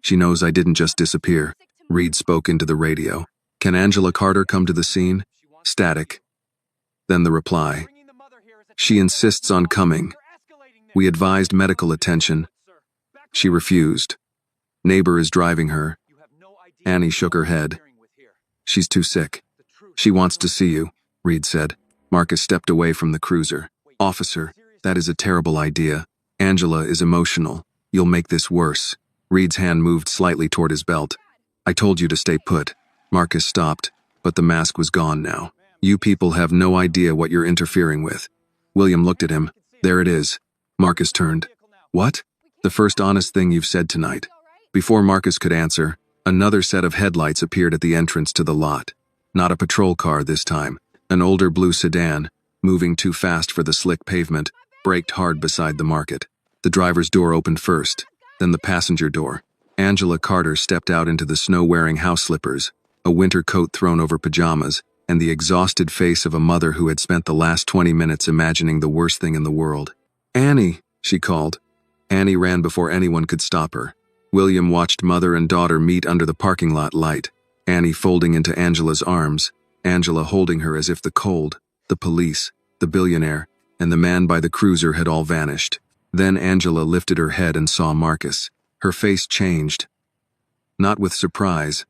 She knows I didn't just disappear. Reed spoke into the radio. Can Angela Carter come to the scene? Static. Then the reply. She insists on coming. We advised medical attention. She refused. Neighbor is driving her. Annie shook her head. She's too sick. She wants to see you, Reed said. Marcus stepped away from the cruiser. Officer, that is a terrible idea. Angela is emotional. You'll make this worse. Reed's hand moved slightly toward his belt. I told you to stay put. Marcus stopped, but the mask was gone now. You people have no idea what you're interfering with. William looked at him. There it is. Marcus turned. What? The first honest thing you've said tonight. Before Marcus could answer, another set of headlights appeared at the entrance to the lot. Not a patrol car this time. An older blue sedan, moving too fast for the slick pavement, braked hard beside the market. The driver's door opened first, then the passenger door. Angela Carter stepped out into the snow-wearing house slippers, a winter coat thrown over pajamas, and the exhausted face of a mother who had spent the last 20 minutes imagining the worst thing in the world. Annie, she called. Annie ran before anyone could stop her. William watched mother and daughter meet under the parking lot light, Annie folding into Angela's arms, Angela holding her as if the cold, the police, the billionaire, and the man by the cruiser had all vanished. Then Angela lifted her head and saw Marcus. Her face changed. Not with surprise,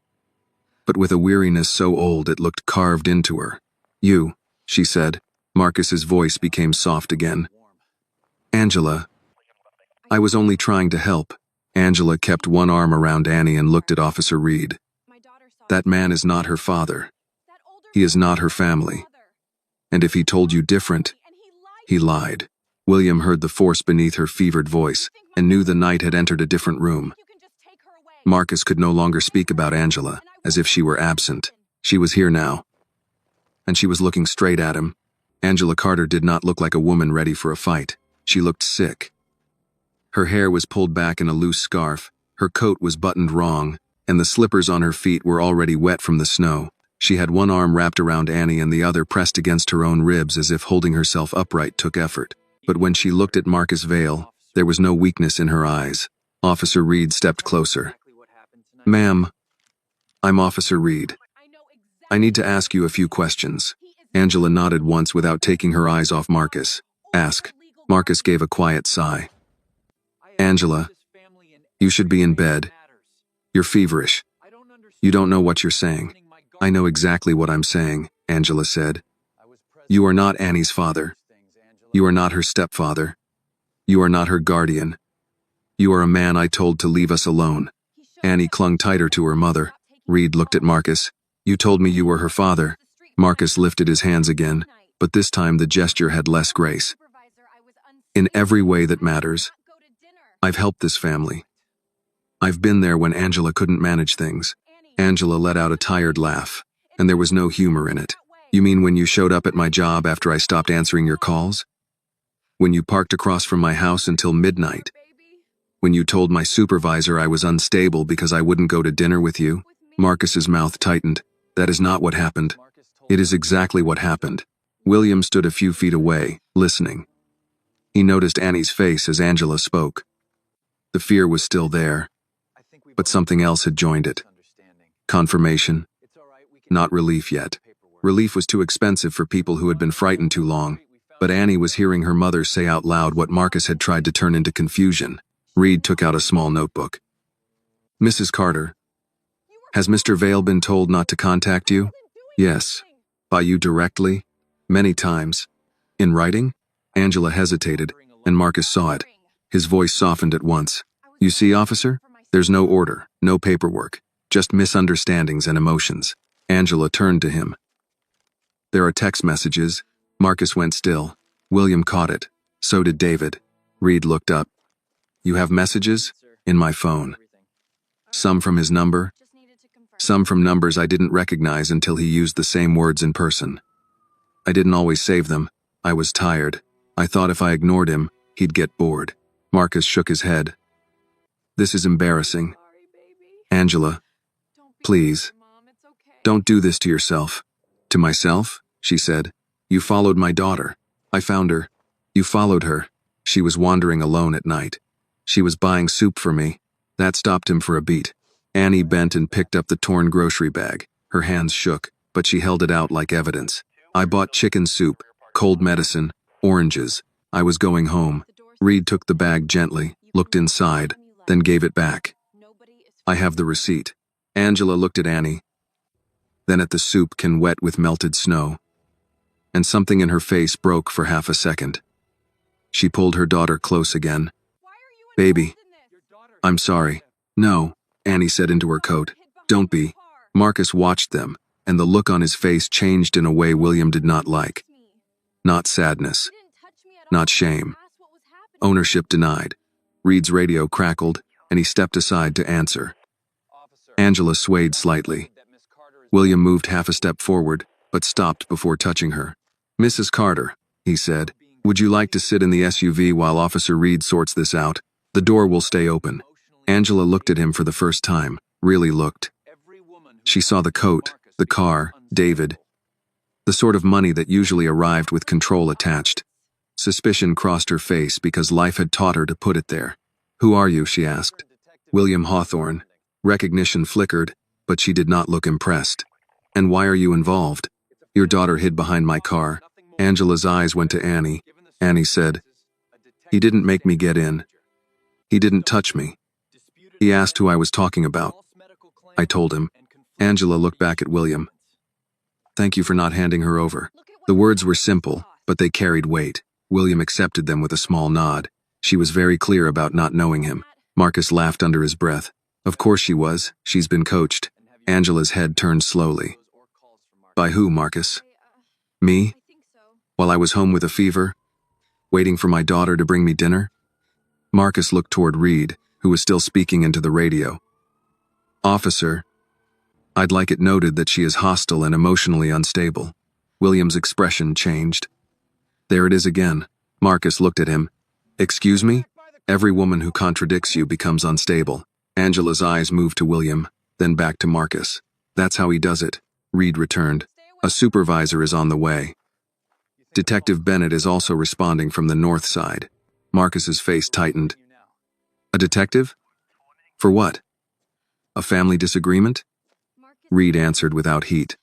but with a weariness so old it looked carved into her. You, she said. Marcus's voice became soft again. Angela. I was only trying to help. Angela kept one arm around Annie and looked at Officer Reed. That man is not her father. He is not her family. And if he told you different, he lied. William heard the force beneath her fevered voice and knew the night had entered a different room. Marcus could no longer speak about Angela, as if she were absent. She was here now. And she was looking straight at him. Angela Carter did not look like a woman ready for a fight. She looked sick. Her hair was pulled back in a loose scarf, her coat was buttoned wrong, and the slippers on her feet were already wet from the snow. She had one arm wrapped around Annie and the other pressed against her own ribs as if holding herself upright took effort. But when she looked at Marcus Vale, there was no weakness in her eyes. Officer Reed stepped closer. Ma'am, I'm Officer Reed. I need to ask you a few questions. Angela nodded once without taking her eyes off Marcus. Ask. Marcus gave a quiet sigh. Angela, you should be in bed. You're feverish. You don't know what you're saying. I know exactly what I'm saying, Angela said. You are not Annie's father. You are not her stepfather. You are not her guardian. You are a man I told to leave us alone. Annie clung tighter to her mother. Reed looked at Marcus. You told me you were her father. Marcus lifted his hands again, but this time the gesture had less grace. In every way that matters, I've helped this family. I've been there when Angela couldn't manage things. Angela let out a tired laugh, and there was no humor in it. You mean when you showed up at my job after I stopped answering your calls? When you parked across from my house until midnight? When you told my supervisor I was unstable because I wouldn't go to dinner with you, Marcus's mouth tightened. That is not what happened. It is exactly what happened. William stood a few feet away, listening. He noticed Annie's face as Angela spoke. The fear was still there, but something else had joined it. Confirmation. Not relief yet. Relief was too expensive for people who had been frightened too long, but Annie was hearing her mother say out loud what Marcus had tried to turn into confusion. Reed took out a small notebook. Mrs. Carter, has Mr. Vale been told not to contact you? Yes. By you directly? Many times. In writing? Angela hesitated, and Marcus saw it. His voice softened at once. You see, officer? There's no order, no paperwork, just misunderstandings and emotions. Angela turned to him. There are text messages. Marcus went still. William caught it. So did David. Reed looked up. You have messages? In my phone. Some from his number? Some from numbers I didn't recognize until he used the same words in person. I didn't always save them. I was tired. I thought if I ignored him, he'd get bored. Marcus shook his head. This is embarrassing. Angela, please, don't do this to yourself. To myself? She said. You followed my daughter. I found her. You followed her. She was wandering alone at night. She was buying soup for me. That stopped him for a beat. Annie bent and picked up the torn grocery bag. Her hands shook, but she held it out like evidence. I bought chicken soup, cold medicine, oranges. I was going home. Reed took the bag gently, looked inside, then gave it back. I have the receipt. Angela looked at Annie, then at the soup can wet with melted snow. And something in her face broke for half a second. She pulled her daughter close again. Baby, I'm sorry. No, Annie said into her coat. Don't be. Marcus watched them, and the look on his face changed in a way William did not like. Not sadness. Not shame. Ownership denied. Reed's radio crackled, and he stepped aside to answer. Angela swayed slightly. William moved half a step forward, but stopped before touching her. Mrs. Carter, he said, would you like to sit in the SUV while Officer Reed sorts this out? The door will stay open. Angela looked at him for the first time, really looked. She saw the coat, the car, David. The sort of money that usually arrived with control attached. Suspicion crossed her face because life had taught her to put it there. Who are you? She asked. William Hawthorne. Recognition flickered, but she did not look impressed. And why are you involved? Your daughter hid behind my car. Angela's eyes went to Annie. Annie said, he didn't make me get in. He didn't touch me. He asked who I was talking about. I told him. Angela looked back at William. Thank you for not handing her over. The words were simple, but they carried weight. William accepted them with a small nod. She was very clear about not knowing him. Marcus laughed under his breath. Of course she was. She's been coached. Angela's head turned slowly. By who, Marcus? Me? While I was home with a fever? Waiting for my daughter to bring me dinner? Marcus looked toward Reed, who was still speaking into the radio. Officer, I'd like it noted that she is hostile and emotionally unstable. William's expression changed. There it is again. Marcus looked at him. Excuse me? Every woman who contradicts you becomes unstable. Angela's eyes moved to William, then back to Marcus. That's how he does it. Reed returned. A supervisor is on the way. Detective Bennett is also responding from the north side. Marcus's face tightened. A detective? For what? A family disagreement? Reed answered without heat.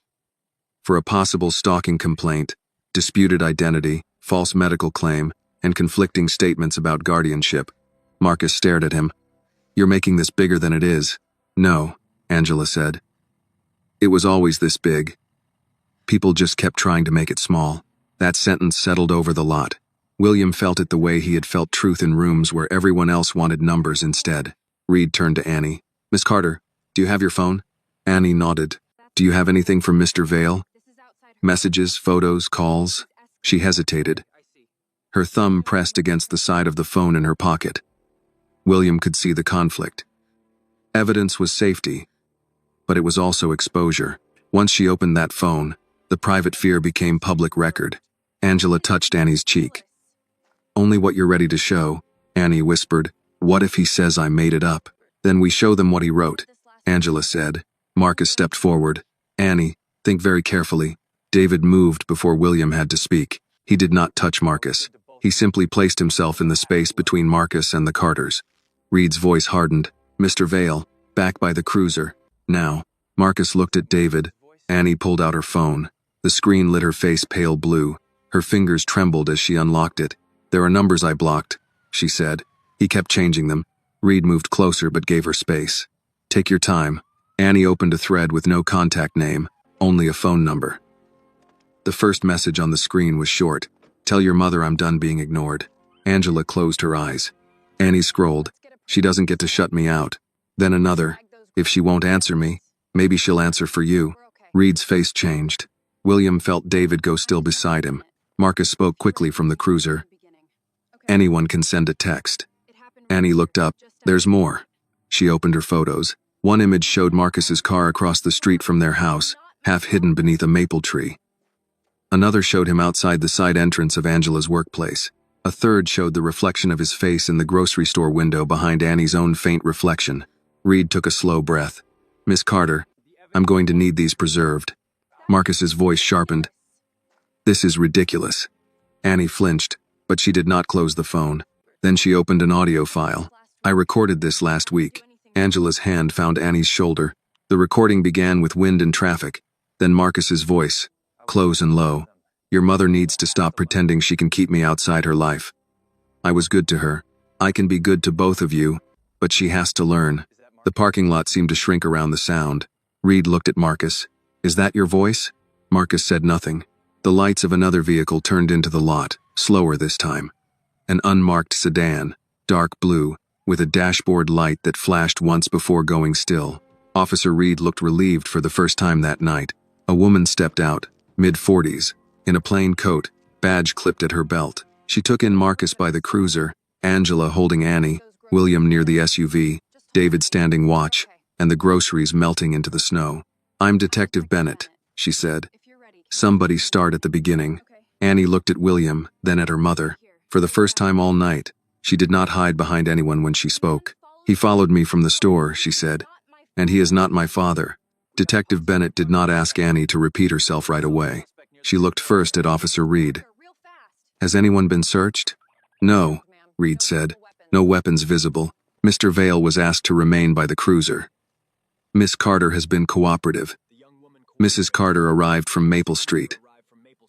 For a possible stalking complaint, disputed identity, false medical claim, and conflicting statements about guardianship. Marcus stared at him. You're making this bigger than it is. No, Angela said. It was always this big. People just kept trying to make it small. That sentence settled over the lot. William felt it the way he had felt truth in rooms where everyone else wanted numbers instead. Reed turned to Annie. Miss Carter, do you have your phone? Annie nodded. Do you have anything from Mr. Vale? Messages, photos, calls? She hesitated. Her thumb pressed against the side of the phone in her pocket. William could see the conflict. Evidence was safety, but it was also exposure. Once she opened that phone, the private fear became public record. Angela touched Annie's cheek. Only what you're ready to show, Annie whispered. What if he says I made it up? Then we show them what he wrote, Angela said. Marcus stepped forward. Annie, think very carefully. David moved before William had to speak. He did not touch Marcus. He simply placed himself in the space between Marcus and the Carters. Reed's voice hardened. Mr. Vale, back by the cruiser. Now. Marcus looked at David. Annie pulled out her phone. The screen lit her face pale blue. Her fingers trembled as she unlocked it. There are numbers I blocked, she said. He kept changing them. Reed moved closer but gave her space. Take your time. Annie opened a thread with no contact name, only a phone number. The first message on the screen was short. Tell your mother I'm done being ignored. Angela closed her eyes. Annie scrolled. She doesn't get to shut me out. Then another. If she won't answer me, maybe she'll answer for you. Reed's face changed. William felt David go still beside him. Marcus spoke quickly from the cruiser. Anyone can send a text. Annie looked up. There's more. She opened her photos. One image showed Marcus's car across the street from their house, half hidden beneath a maple tree. Another showed him outside the side entrance of Angela's workplace. A third showed the reflection of his face in the grocery store window behind Annie's own faint reflection. Reed took a slow breath. Miss Carter, I'm going to need these preserved. Marcus's voice sharpened. This is ridiculous. Annie flinched, but she did not close the phone. Then she opened an audio file. I recorded this last week. Angela's hand found Annie's shoulder. The recording began with wind and traffic. Then Marcus's voice, close and low. Your mother needs to stop pretending she can keep me outside her life. I was good to her. I can be good to both of you, but she has to learn. The parking lot seemed to shrink around the sound. Reed looked at Marcus. Is that your voice? Marcus said nothing. The lights of another vehicle turned into the lot, slower this time. An unmarked sedan, dark blue, with a dashboard light that flashed once before going still. Officer Reed looked relieved for the first time that night. A woman stepped out, mid-40s, in a plain coat, badge clipped at her belt. She took in Marcus by the cruiser, Angela holding Annie, William near the SUV, David standing watch, and the groceries melting into the snow. I'm Detective Bennett, she said. Somebody start at the beginning. Annie looked at William, then at her mother. For the first time all night, she did not hide behind anyone when she spoke. He followed me from the store, she said. And he is not my father. Detective Bennett did not ask Annie to repeat herself right away. She looked first at Officer Reed. Has anyone been searched? No, Reed said. No weapons visible. Mr. Vale was asked to remain by the cruiser. Miss Carter has been cooperative. Mrs. Carter arrived from Maple Street.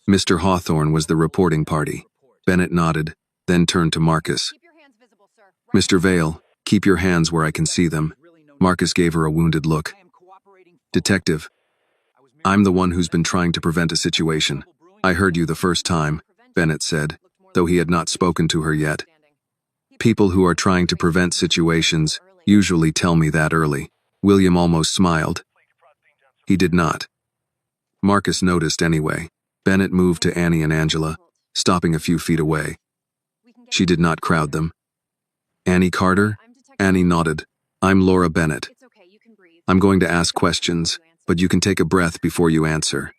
Mr. Hawthorne was the reporting party. Bennett nodded, then turned to Marcus. Mr. Vale, keep your hands where I can see them. Marcus gave her a wounded look. Detective, I'm the one who's been trying to prevent a situation. I heard you the first time, Bennett said, though he had not spoken to her yet. People who are trying to prevent situations usually tell me that early. William almost smiled. He did not. Marcus noticed anyway. Bennett moved to Annie and Angela, stopping a few feet away. She did not crowd them. Annie Carter? Annie nodded. I'm Laura Bennett. I'm going to ask questions, but you can take a breath before you answer.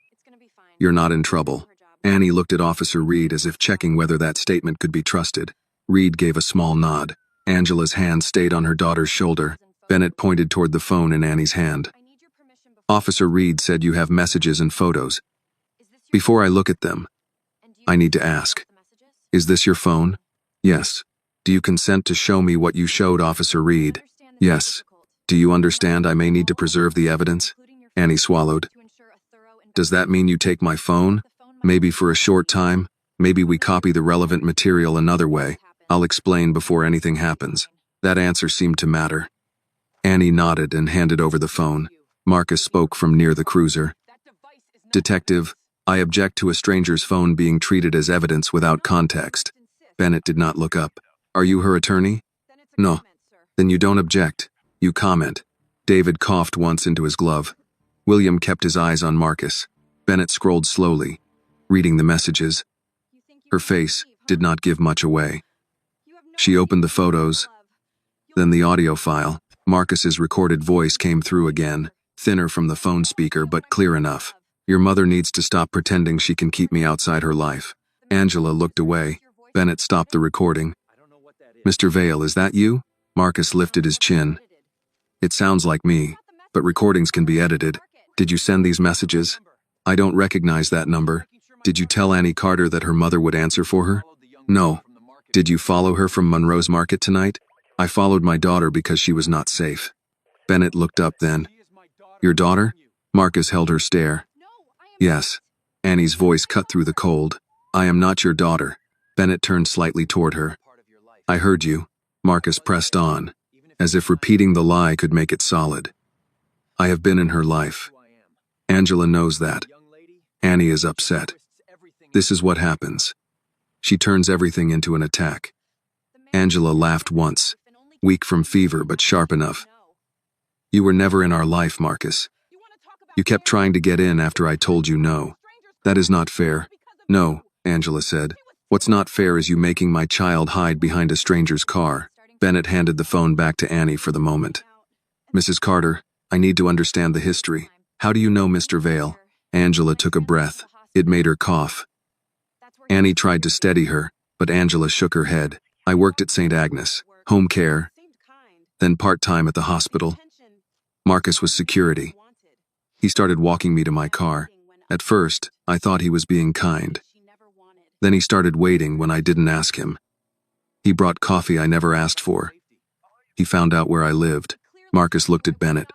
You're not in trouble. Annie looked at Officer Reed as if checking whether that statement could be trusted. Reed gave a small nod. Angela's hand stayed on her daughter's shoulder. Bennett pointed toward the phone in Annie's hand. Officer Reed said you have messages and photos. Before I look at them, I need to ask. Is this your phone? Yes. Do you consent to show me what you showed Officer Reed? Yes. Do you understand I may need to preserve the evidence? Annie swallowed. Does that mean you take my phone? Maybe for a short time? Maybe we copy the relevant material another way. I'll explain before anything happens. That answer seemed to matter. Annie nodded and handed over the phone. Marcus spoke from near the cruiser. Detective, I object to a stranger's phone being treated as evidence without context. Bennett did not look up. Are you her attorney? No. Then you don't object. You comment. David coughed once into his glove. William kept his eyes on Marcus. Bennett scrolled slowly, reading the messages. Her face did not give much away. She opened the photos, then the audio file. Marcus's recorded voice came through again, thinner from the phone speaker but clear enough. Your mother needs to stop pretending she can keep me outside her life. Angela looked away. Bennett stopped the recording. Mr. Vale, is that you? Marcus lifted his chin. It sounds like me, but recordings can be edited. Did you send these messages? I don't recognize that number. Did you tell Annie Carter that her mother would answer for her? No. Did you follow her from Monroe's Market tonight? I followed my daughter because she was not safe. Bennett looked up then. Your daughter? Marcus held her stare. Yes. Annie's voice cut through the cold. I am not your daughter. Bennett turned slightly toward her. I heard you. Marcus pressed on, as if repeating the lie could make it solid. I have been in her life. Angela knows that. Annie is upset. This is what happens. She turns everything into an attack. Angela laughed once, weak from fever but sharp enough. You were never in our life, Marcus. You kept trying to get in after I told you no. That is not fair. No, Angela said. What's not fair is you making my child hide behind a stranger's car. Bennett handed the phone back to Annie for the moment. Mrs. Carter, I need to understand the history. How do you know Mr. Vale? Angela took a breath. It made her cough. Annie tried to steady her, but Angela shook her head. I worked at St. Agnes, home care, then part-time at the hospital. Marcus was security. He started walking me to my car. At first, I thought he was being kind. Then he started waiting when I didn't ask him. He brought coffee I never asked for. He found out where I lived. Marcus looked at Bennett.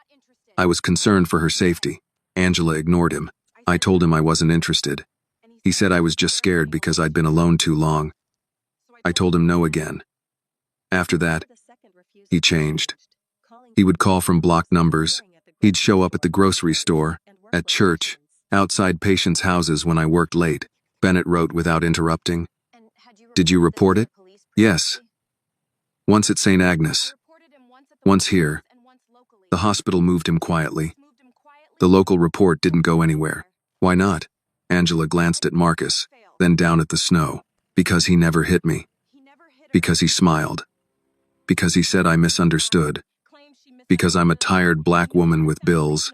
I was concerned for her safety. Angela ignored him. I told him I wasn't interested. He said I was just scared because I'd been alone too long. I told him no again. After that, he changed. He would call from blocked numbers. He'd show up at the grocery store, at church, outside patients' houses when I worked late. Bennett wrote without interrupting. Did you report it? Yes. Once at St. Agnes. Once here. The hospital moved him quietly. The local report didn't go anywhere. Why not? Angela glanced at Marcus, then down at the snow. Because he never hit me. Because he smiled. Because he said I misunderstood. Because I'm a tired black woman with bills.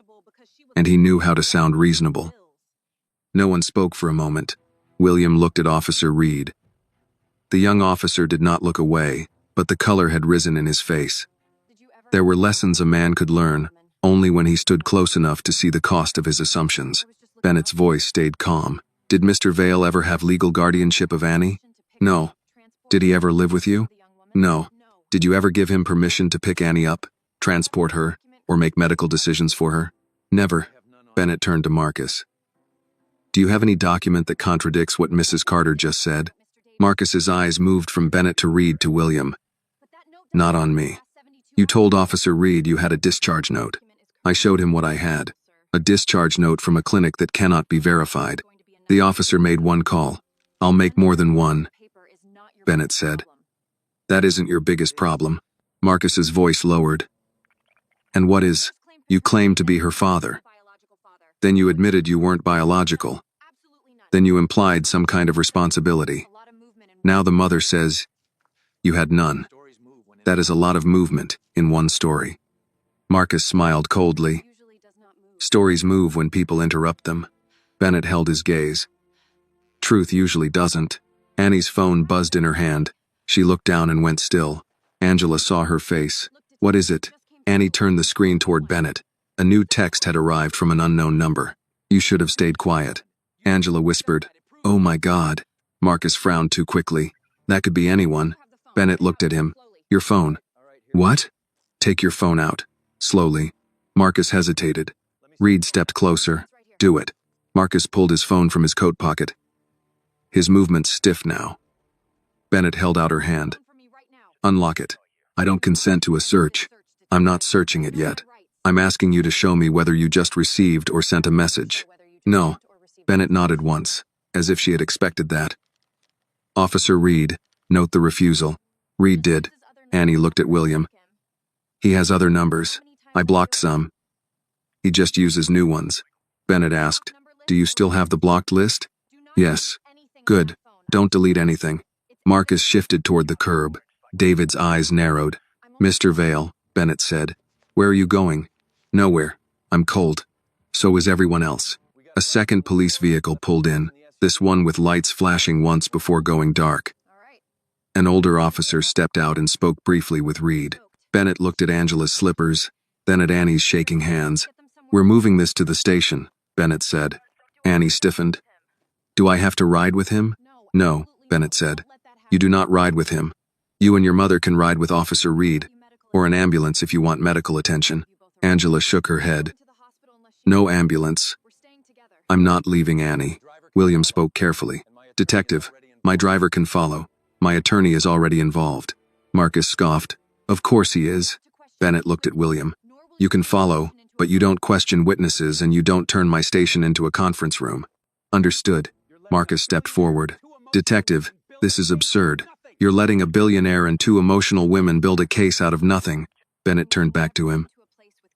And he knew how to sound reasonable. No one spoke for a moment. William looked at Officer Reed. The young officer did not look away, but the color had risen in his face. There were lessons a man could learn only when he stood close enough to see the cost of his assumptions. Bennett's voice stayed calm. Did Mr. Vale ever have legal guardianship of Annie? No. Did he ever live with you? No. Did you ever give him permission to pick Annie up, transport her, or make medical decisions for her? Never. Bennett turned to Marcus. Do you have any document that contradicts what Mrs. Carter just said? Marcus's eyes moved from Bennett to Reed to William. Not on me. You told Officer Reed you had a discharge note. I showed him what I had. A discharge note from a clinic that cannot be verified. The officer made one call. I'll make more than one, Bennett said. That isn't your biggest problem. Marcus's voice lowered. And what is? You claimed to be her father. Then you admitted you weren't biological. Then you implied some kind of responsibility. Now the mother says you had none. That is a lot of movement in one story. Marcus smiled coldly. Stories move when people interrupt them. Bennett held his gaze. Truth usually doesn't. Annie's phone buzzed in her hand. She looked down and went still. Angela saw her face. What is it? Annie turned the screen toward Bennett. A new text had arrived from an unknown number. You should have stayed quiet. Angela whispered. Oh my God. Marcus frowned too quickly. That could be anyone. Bennett looked at him. Your phone. What? Take your phone out. Slowly. Marcus hesitated. Reed stepped closer. Do it. Marcus pulled his phone from his coat pocket. His movements stiff now. Bennett held out her hand. Unlock it. I don't consent to a search. I'm not searching it yet. I'm asking you to show me whether you just received or sent a message. No. Bennett nodded once, as if she had expected that. Officer Reed, note the refusal. Reed did. Annie looked at William. He has other numbers. I blocked some. He just uses new ones. Bennett asked, do you still have the blocked list? Yes. Good. Don't delete anything. Marcus shifted toward the curb. David's eyes narrowed. Mr. Vale, Bennett said. Where are you going? Nowhere. I'm cold. So is everyone else. A second police vehicle pulled in, this one with lights flashing once before going dark. An older officer stepped out and spoke briefly with Reed. Bennett looked at Angela's slippers, then at Annie's shaking hands. "We're moving this to the station," Bennett said. Annie stiffened. "Do I have to ride with him?" "No," Bennett said. "You do not ride with him. You and your mother can ride with Officer Reed, or an ambulance if you want medical attention." Angela shook her head. "No ambulance. I'm not leaving Annie." William spoke carefully. "Detective, my driver can follow. My attorney is already involved." Marcus scoffed. "Of course he is." Bennett looked at William. "You can follow, but you don't question witnesses and you don't turn my station into a conference room." "Understood." Marcus stepped forward. "Detective, this is absurd. You're letting a billionaire and two emotional women build a case out of nothing." Bennett turned back to him.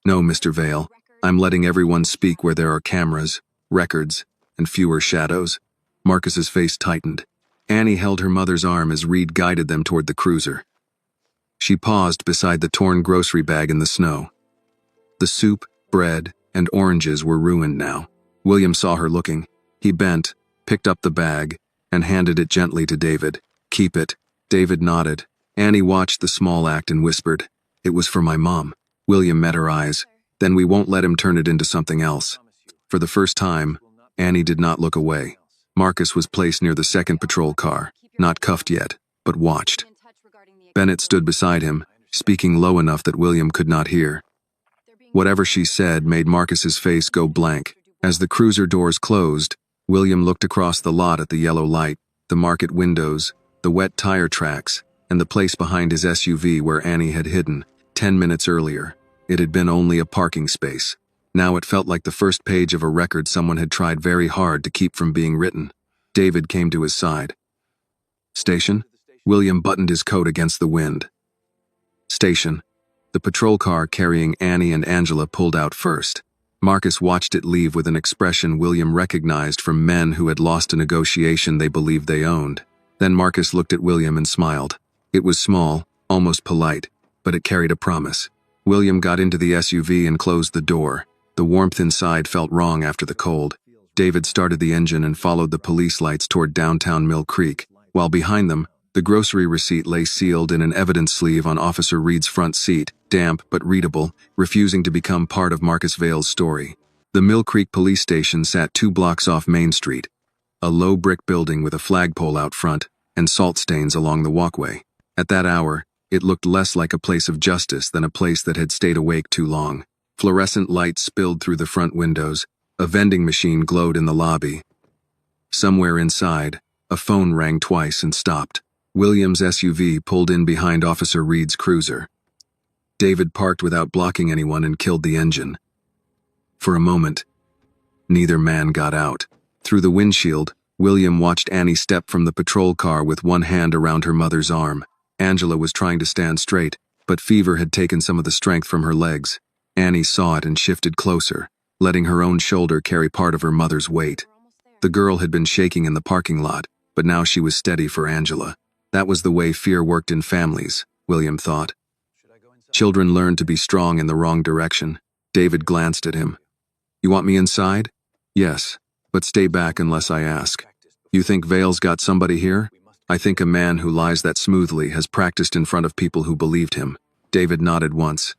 "No, Mr. Vale. I'm letting everyone speak where there are cameras, records, and fewer shadows." Marcus's face tightened. Annie held her mother's arm as Reed guided them toward the cruiser. She paused beside the torn grocery bag in the snow. The soup, bread, and oranges were ruined now. William saw her looking. He bent, picked up the bag, and handed it gently to David. "Keep it." David nodded. Annie watched the small act and whispered, "It was for my mom." William met her eyes. "Then we won't let him turn it into something else." For the first time, Annie did not look away. Marcus was placed near the second patrol car, not cuffed yet, but watched. Bennett stood beside him, speaking low enough that William could not hear. Whatever she said made Marcus's face go blank. As the cruiser doors closed, William looked across the lot at the yellow light, the market windows, the wet tire tracks, and the place behind his SUV where Annie had hidden. 10 minutes earlier, it had been only a parking space. Now it felt like the first page of a record someone had tried very hard to keep from being written. David came to his side. "Station?" William buttoned his coat against the wind. "Station." The patrol car carrying Annie and Angela pulled out first. Marcus watched it leave with an expression William recognized from men who had lost a negotiation they believed they owned. Then Marcus looked at William and smiled. It was small, almost polite, but it carried a promise. William got into the SUV and closed the door. The warmth inside felt wrong after the cold. David started the engine and followed the police lights toward downtown Mill Creek, while behind them, the grocery receipt lay sealed in an evidence sleeve on Officer Reed's front seat, damp but readable, refusing to become part of Marcus Vale's story. The Mill Creek police station sat 2 blocks off Main Street, a low brick building with a flagpole out front and salt stains along the walkway. At that hour, it looked less like a place of justice than a place that had stayed awake too long. Fluorescent lights spilled through the front windows. A vending machine glowed in the lobby. Somewhere inside, a phone rang twice and stopped. William's SUV pulled in behind Officer Reed's cruiser. David parked without blocking anyone and killed the engine. For a moment, neither man got out. Through the windshield, William watched Annie step from the patrol car with one hand around her mother's arm. Angela was trying to stand straight, but fever had taken some of the strength from her legs. Annie saw it and shifted closer, letting her own shoulder carry part of her mother's weight. The girl had been shaking in the parking lot, but now she was steady for Angela. That was the way fear worked in families, William thought. Children learn to be strong in the wrong direction. David glanced at him. "You want me inside?" "Yes, but stay back unless I ask." "You think Vale's got somebody here?" "I think a man who lies that smoothly has practiced in front of people who believed him." David nodded once.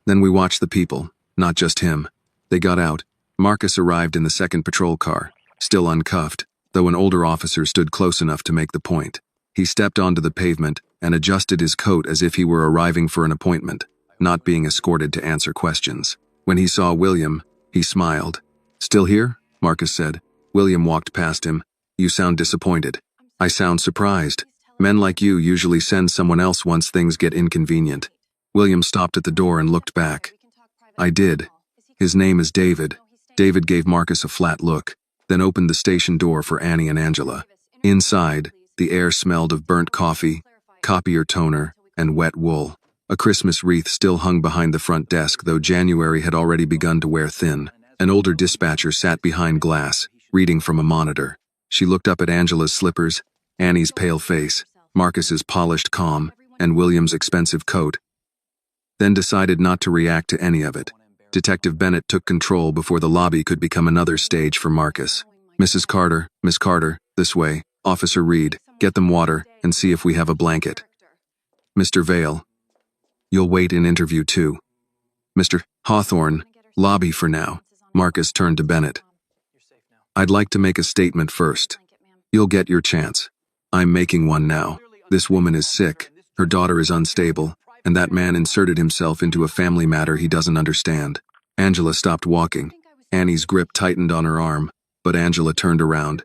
Then we watched the people, not just him. They got out. Marcus arrived in the second patrol car, still uncuffed, though an older officer stood close enough to make the point. He stepped onto the pavement and adjusted his coat as if he were arriving for an appointment, not being escorted to answer questions. When he saw William, he smiled. "Still here?" Marcus said. William walked past him. "You sound disappointed." "I sound surprised. Men like you usually send someone else once things get inconvenient." William stopped at the door and looked back. "I did. His name is David." David gave Marcus a flat look, then opened the station door for Annie and Angela. Inside, the air smelled of burnt coffee, copier toner, and wet wool. A Christmas wreath still hung behind the front desk, though January had already begun to wear thin. An older dispatcher sat behind glass, reading from a monitor. She looked up at Angela's slippers, Annie's pale face, Marcus's polished calm, and William's expensive coat, then decided not to react to any of it. Detective Bennett took control before the lobby could become another stage for Marcus. "Mrs. Carter, Miss Carter, this way. Officer Reed, get them water and see if we have a blanket." "Mr. Vale." You'll wait in interview 2. Mr. Hawthorne, lobby for now. Marcus turned to Bennett. I'd like to make a statement first. You'll get your chance. I'm making one now. This woman is sick, her daughter is unstable, and that man inserted himself into a family matter he doesn't understand. Angela stopped walking. Annie's grip tightened on her arm, but Angela turned around.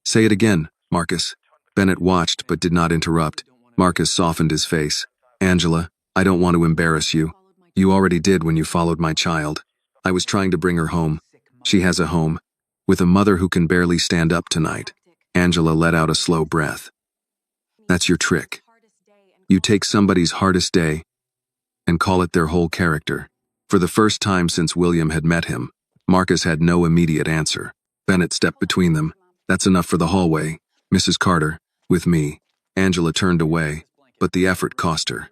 Say it again, Marcus. Bennett watched but did not interrupt. Marcus softened his face. Angela, I don't want to embarrass you. You already did when you followed my child. I was trying to bring her home. She has a home. With a mother who can barely stand up tonight. Angela let out a slow breath. That's your trick. You take somebody's hardest day and call it their whole character. For the first time since William had met him, Marcus had no immediate answer. Bennett stepped between them. That's enough for the hallway. Mrs. Carter, with me. Angela turned away, but the effort cost her.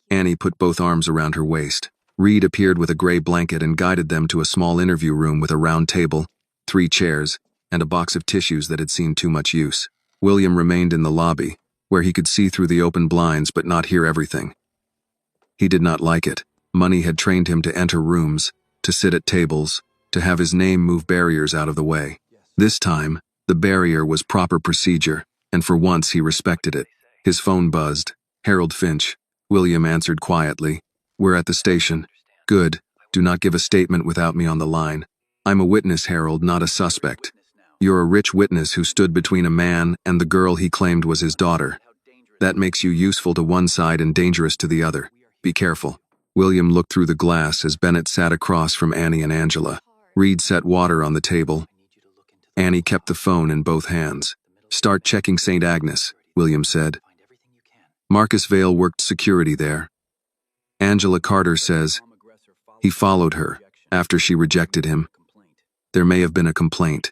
Annie put both arms around her waist. Reed appeared with a gray blanket and guided them to a small interview room with a round table, 3 chairs, and a box of tissues that had seen too much use. William remained in the lobby, where he could see through the open blinds but not hear everything. He did not like it. Money had trained him to enter rooms, to sit at tables, to have his name move barriers out of the way. This time, the barrier was proper procedure, and for once he respected it. His phone buzzed. Harold Finch. William answered quietly. We're at the station. Good. Do not give a statement without me on the line. I'm a witness, Harold, not a suspect. You're a rich witness who stood between a man and the girl he claimed was his daughter. That makes you useful to one side and dangerous to the other. Be careful. William looked through the glass as Bennett sat across from Annie and Angela. Reed set water on the table. Annie kept the phone in both hands. Start checking St. Agnes, William said. Marcus Vale worked security there. Angela Carter says he followed her after she rejected him. There may have been a complaint.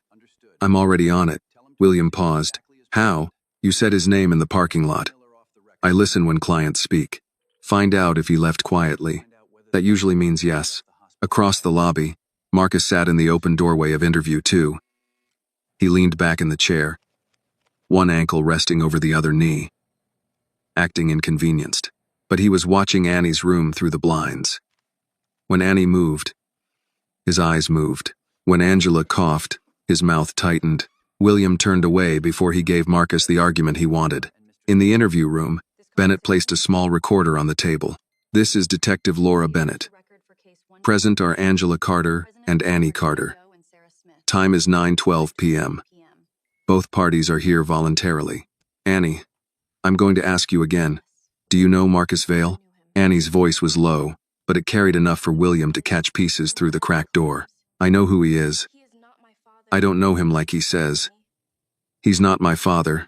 I'm already on it. William paused. How? You said his name in the parking lot. I listen when clients speak. Find out if he left quietly. That usually means yes. Across the lobby, Marcus sat in the open doorway of interview 2. He leaned back in the chair, one ankle resting over the other knee, acting inconvenienced. But he was watching Annie's room through the blinds. When Annie moved, his eyes moved. When Angela coughed, his mouth tightened. William turned away before he gave Marcus the argument he wanted. In the interview room, Bennett placed a small recorder on the table. This is Detective Laura Bennett. Present are Angela Carter and Annie Carter. Time is 9:12 p.m. Both parties are here voluntarily. Annie, I'm going to ask you again. Do you know Marcus Vale? Annie's voice was low, but it carried enough for William to catch pieces through the cracked door. I know who he is. I don't know him like he says. He's not my father.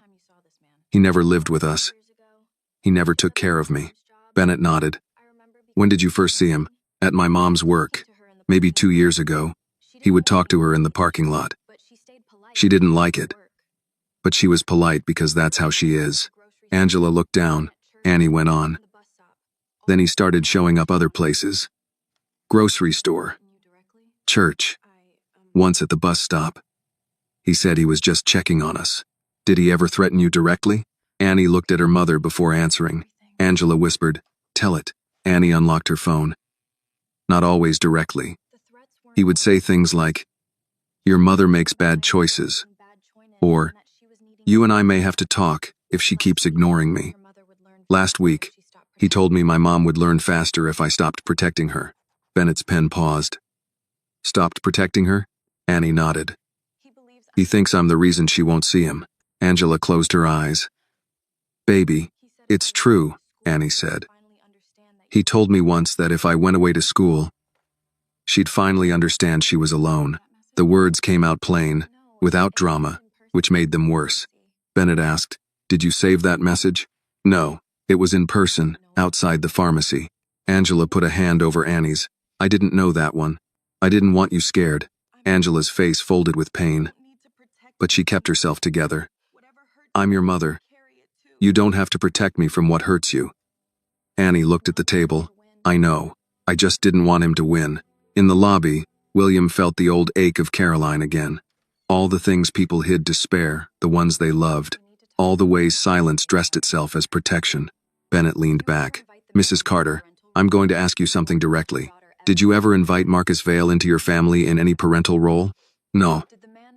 He never lived with us. He never took care of me. Bennett nodded. When did you first see him? At my mom's work. Maybe 2 years ago. He would talk to her in the parking lot. She didn't like it. But she was polite because that's how she is. Angela looked down. Annie went on. Then he started showing up other places. Grocery store. Church. Once at the bus stop. He said he was just checking on us. Did he ever threaten you directly? Annie looked at her mother before answering. Angela whispered, "Tell it." Annie unlocked her phone. Not always directly. He would say things like, "Your mother makes bad choices," or, "You and I may have to talk if she keeps ignoring me." Last week, he told me my mom would learn faster if I stopped protecting her. Bennett's pen paused. Stopped protecting her? Annie nodded. He thinks I'm the reason she won't see him. Angela closed her eyes. Baby, it's true, Annie said. He told me once that if I went away to school, she'd finally understand she was alone. The words came out plain, without drama, which made them worse. Bennett asked, "Did you save that message?" "No, it was in person, outside the pharmacy." Angela put a hand over Annie's. "I didn't know that one. I didn't want you scared." Angela's face folded with pain. But she kept herself together. "I'm your mother. You don't have to protect me from what hurts you." Annie looked at the table. "I know. I just didn't want him to win." In the lobby, William felt the old ache of Caroline again. All the things people hid to spare, the ones they loved. All the ways silence dressed itself as protection. Bennett leaned back. Mrs. Carter, I'm going to ask you something directly. Did you ever invite Marcus Vale into your family in any parental role? No.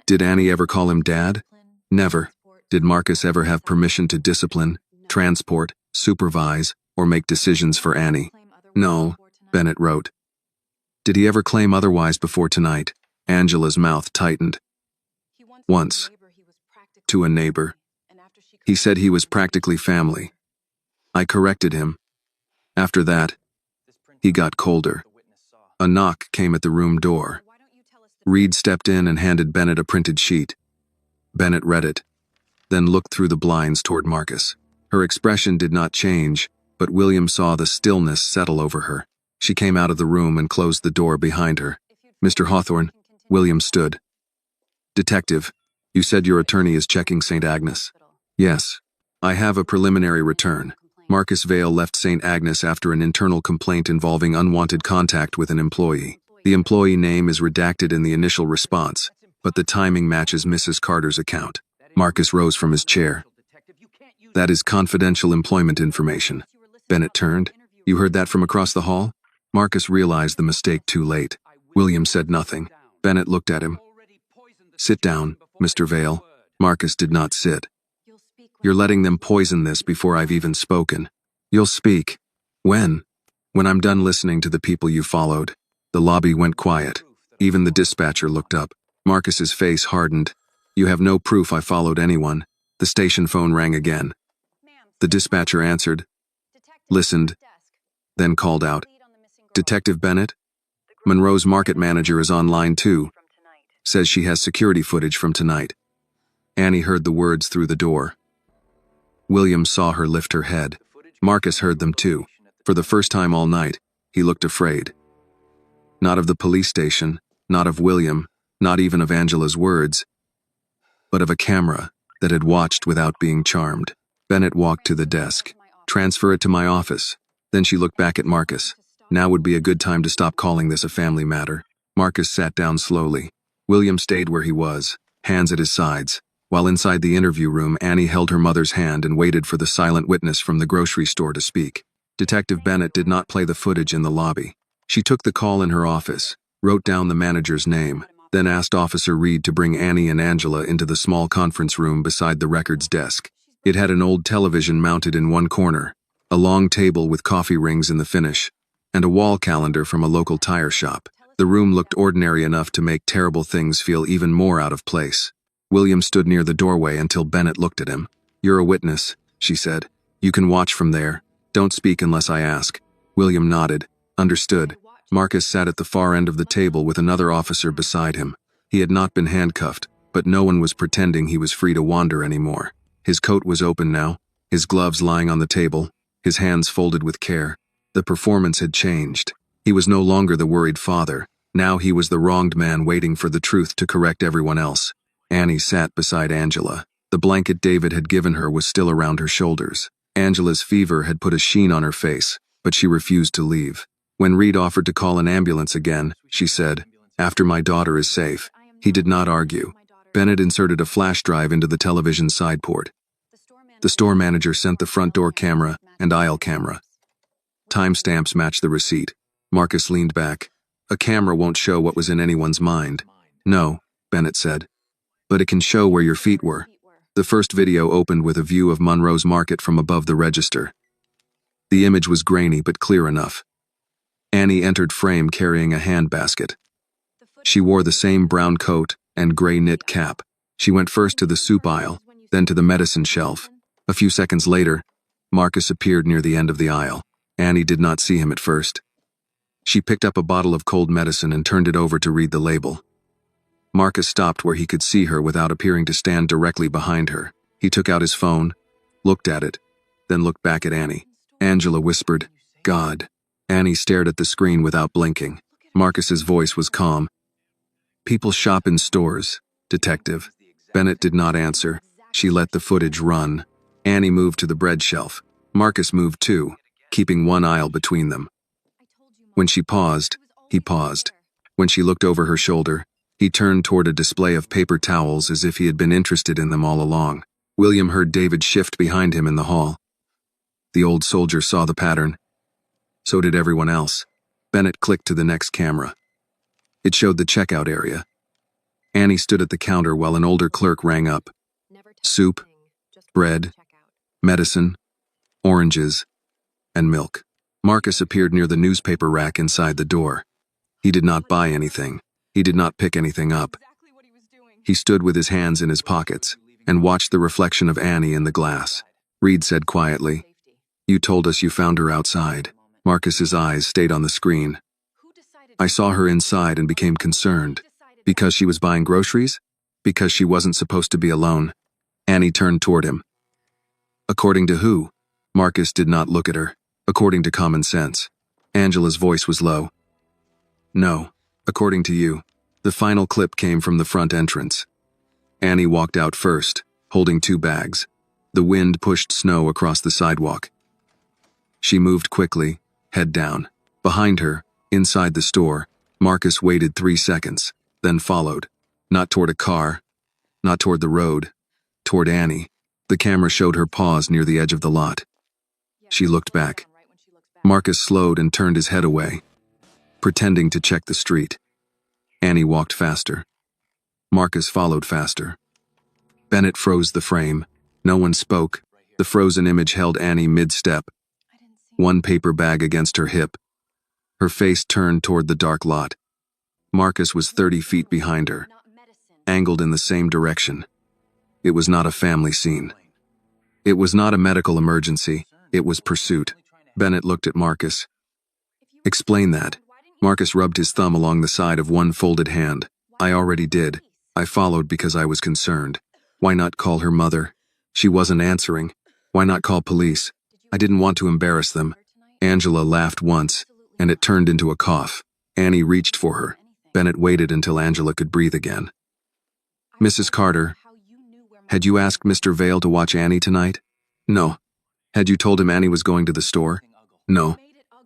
Did Annie ever call him Dad? Never. Did Marcus ever have permission to discipline, transport, supervise, or make decisions for Annie? No, Bennett wrote. Did he ever claim otherwise before tonight? Angela's mouth tightened. Once. To a neighbor. He said he was practically family. I corrected him. After that, he got colder. A knock came at the room door. Reed stepped in and handed Bennett a printed sheet. Bennett read it, then looked through the blinds toward Marcus. Her expression did not change, but William saw the stillness settle over her. She came out of the room and closed the door behind her. Mr. Hawthorne, William stood. Detective, you said your attorney is checking St. Agnes. Yes. I have a preliminary return. Marcus Vale left St. Agnes after an internal complaint involving unwanted contact with an employee. The employee name is redacted in the initial response, but the timing matches Mrs. Carter's account. Marcus rose from his chair. That is confidential employment information. Bennett turned. You heard that from across the hall? Marcus realized the mistake too late. William said nothing. Bennett looked at him. Sit down, Mr. Vale. Marcus did not sit. You're letting them poison this before I've even spoken. You'll speak. When? When I'm done listening to the people you followed. The lobby went quiet. Even the dispatcher looked up. Marcus's face hardened. You have no proof I followed anyone. The station phone rang again. The dispatcher answered, listened, then called out, Detective Bennett? Monroe's market manager is on line 2. Says she has security footage from tonight. Annie heard the words through the door. William saw her lift her head. Marcus heard them too. For the first time all night, he looked afraid. Not of the police station, not of William, not even of Angela's words, but of a camera that had watched without being charmed. Bennett walked to the desk. Transfer it to my office. Then she looked back at Marcus. Now would be a good time to stop calling this a family matter. Marcus sat down slowly. William stayed where he was, hands at his sides. While inside the interview room, Annie held her mother's hand and waited for the silent witness from the grocery store to speak. Detective Bennett did not play the footage in the lobby. She took the call in her office, wrote down the manager's name, then asked Officer Reed to bring Annie and Angela into the small conference room beside the records desk. It had an old television mounted in one corner, a long table with coffee rings in the finish, and a wall calendar from a local tire shop. The room looked ordinary enough to make terrible things feel even more out of place. William stood near the doorway until Bennett looked at him. You're a witness, she said. You can watch from there. Don't speak unless I ask. William nodded. Understood. Marcus sat at the far end of the table with another officer beside him. He had not been handcuffed, but no one was pretending he was free to wander anymore. His coat was open now, his gloves lying on the table, his hands folded with care. The performance had changed. He was no longer the worried father. Now he was the wronged man waiting for the truth to correct everyone else. Annie sat beside Angela. The blanket David had given her was still around her shoulders. Angela's fever had put a sheen on her face, but she refused to leave. When Reed offered to call an ambulance again, she said, After my daughter is safe. He did not argue. Bennett inserted a flash drive into the television side port. The store manager sent the front door camera and aisle camera. Timestamps matched the receipt. Marcus leaned back. A camera won't show what was in anyone's mind. No, Bennett said. But it can show where your feet were. The first video opened with a view of Monroe's Market from above the register. The image was grainy but clear enough. Annie entered frame carrying a handbasket. She wore the same brown coat and gray knit cap. She went first to the soup aisle, then to the medicine shelf. A few seconds later, Marcus appeared near the end of the aisle. Annie did not see him at first. She picked up a bottle of cold medicine and turned it over to read the label. Marcus stopped where he could see her without appearing to stand directly behind her. He took out his phone, looked at it, then looked back at Annie. Angela whispered, God. Annie stared at the screen without blinking. Marcus's voice was calm. People shop in stores, Detective. Bennett did not answer. She let the footage run. Annie moved to the bread shelf. Marcus moved too, keeping one aisle between them. When she paused, he paused. When she looked over her shoulder, he turned toward a display of paper towels as if he had been interested in them all along. William heard David shift behind him in the hall. The old soldier saw the pattern. So did everyone else. Bennett clicked to the next camera. It showed the checkout area. Annie stood at the counter while an older clerk rang up. Soup, bread, medicine, oranges, and milk. Marcus appeared near the newspaper rack inside the door. He did not buy anything. He did not pick anything up. He stood with his hands in his pockets and watched the reflection of Annie in the glass. Reed said quietly, "You told us you found her outside." Marcus's eyes stayed on the screen. "I saw her inside and became concerned. Because she was buying groceries? Because she wasn't supposed to be alone." Annie turned toward him. "According to who?" Marcus did not look at her. "According to common sense." Angela's voice was low. "No, according to you." The final clip came from the front entrance. Annie walked out first, holding 2 bags. The wind pushed snow across the sidewalk. She moved quickly, head down. Behind her, inside the store, Marcus waited 3 seconds, then followed. Not toward a car, not toward the road, toward Annie. The camera showed her pause near the edge of the lot. She looked back. Marcus slowed and turned his head away, pretending to check the street. Annie walked faster. Marcus followed faster. Bennett froze the frame. No one spoke. The frozen image held Annie mid-step, one paper bag against her hip. Her face turned toward the dark lot. Marcus was 30 feet behind her, angled in the same direction. It was not a family scene. It was not a medical emergency. It was pursuit. Bennett looked at Marcus. "Explain that." Marcus rubbed his thumb along the side of one folded hand. "I already did. I followed because I was concerned. Why not call her mother? She wasn't answering. Why not call police? I didn't want to embarrass them." Angela laughed once, and it turned into a cough. Annie reached for her. Bennett waited until Angela could breathe again. "Mrs. Carter, had you asked Mr. Vale to watch Annie tonight?" "No." "Had you told him Annie was going to the store?" "No."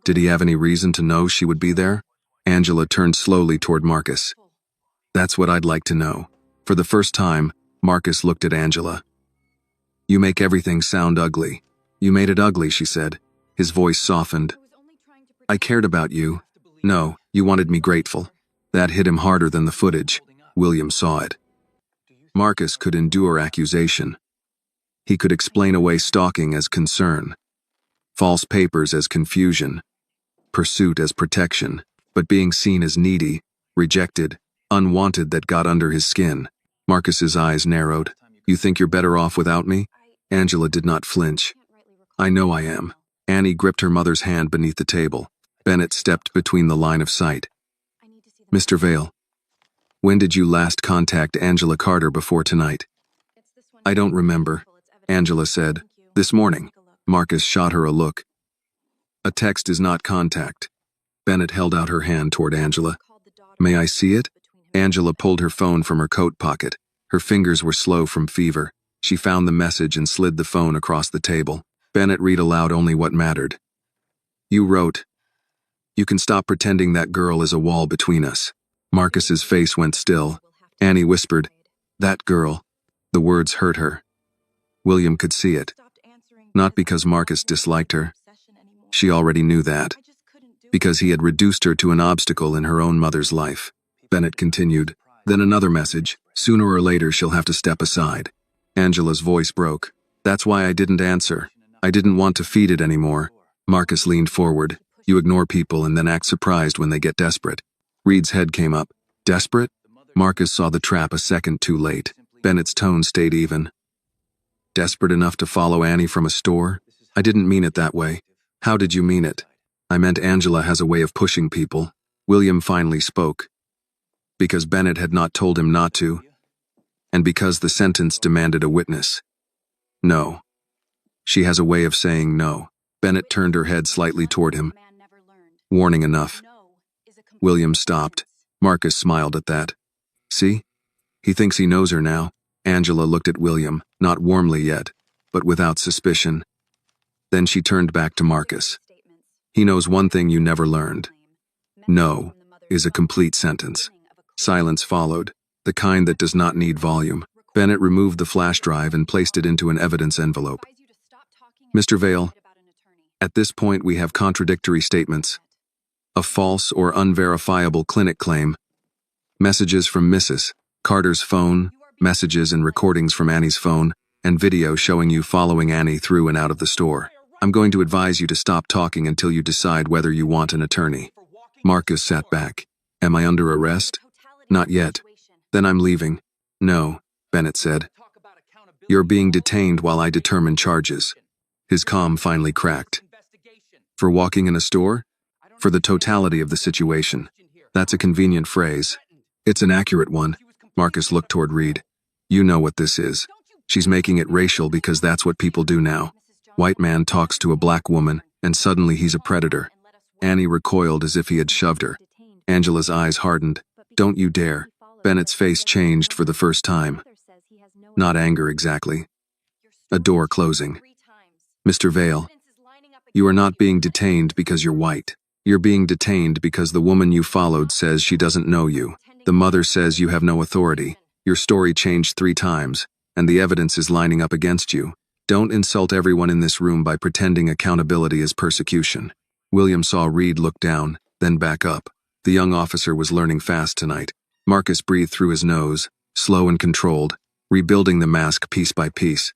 "Did he have any reason to know she would be there?" Angela turned slowly toward Marcus. "That's what I'd like to know." For the first time, Marcus looked at Angela. "You make everything sound ugly." "You made it ugly," she said. His voice softened. "I cared about you. No, you wanted me grateful." That hit him harder than the footage. William saw it. Marcus could endure accusation. He could explain away stalking as concern, false papers as confusion, pursuit as protection, but being seen as needy, rejected, unwanted that got under his skin. Marcus's eyes narrowed. "You think you're better off without me?" Angela did not flinch. "I know I am." Annie gripped her mother's hand beneath the table. Bennett stepped between the line of sight. "Mr. Vale, when did you last contact Angela Carter before tonight?" "I don't remember," Angela said. "This morning." Marcus shot her a look. "A text is not contact." Bennett held out her hand toward Angela. "May I see it?" Angela pulled her phone from her coat pocket. Her fingers were slow from fever. She found the message and slid the phone across the table. Bennett read aloud only what mattered. "You wrote, 'You can stop pretending that girl is a wall between us.'" Marcus's face went still. Annie whispered, "That girl." The words hurt her. William could see it. Not because Marcus disliked her. She already knew that. Because he had reduced her to an obstacle in her own mother's life. Bennett continued. Then another message. "Sooner or later she'll have to step aside." Angela's voice broke. "That's why I didn't answer. I didn't want to feed it anymore." Marcus leaned forward. "You ignore people and then act surprised when they get desperate." Reed's head came up. "Desperate?" Marcus saw the trap a second too late. Bennett's tone stayed even. "Desperate enough to follow Annie from a store? I didn't mean it that way." "How did you mean it?" "I meant Angela has a way of pushing people." William finally spoke. Because Bennett had not told him not to, and because the sentence demanded a witness. "No. She has a way of saying no." Bennett turned her head slightly toward him. "Warning enough." William stopped. Marcus smiled at that. "See? He thinks he knows her now." Angela looked at William, not warmly yet, but without suspicion. Then she turned back to Marcus. "He knows one thing you never learned. No is a complete sentence." Silence followed, the kind that does not need volume. Bennett removed the flash drive and placed it into an evidence envelope. "Mr. Vale, At this point, we have contradictory statements. A false or unverifiable clinic claim. Messages from Mrs. Carter's phone, messages and recordings from Annie's phone, and video showing you following Annie through and out of the store. I'm going to advise you to stop talking until you decide whether you want an attorney. Marcus sat back. Am I under arrest? Not yet. Then I'm leaving. No, Bennett said. You're being detained while I determine charges. His calm finally cracked. For walking in a store? For the totality of the situation. That's a convenient phrase. It's an accurate one. Marcus looked toward Reed. You know what this is. She's making it racial because that's what people do now. White man talks to a black woman, and suddenly he's a predator. Annie recoiled as if he had shoved her. Angela's eyes hardened. Don't you dare. Bennett's face changed for the first time. Not anger exactly. A door closing. Mr. Vale, you are not being detained because you're white. You're being detained because the woman you followed says she doesn't know you. The mother says you have no authority. Your story changed 3 times, and the evidence is lining up against you. Don't insult everyone in this room by pretending accountability is persecution. William saw Reed look down, then back up. The young officer was learning fast tonight. Marcus breathed through his nose, slow and controlled, rebuilding the mask piece by piece.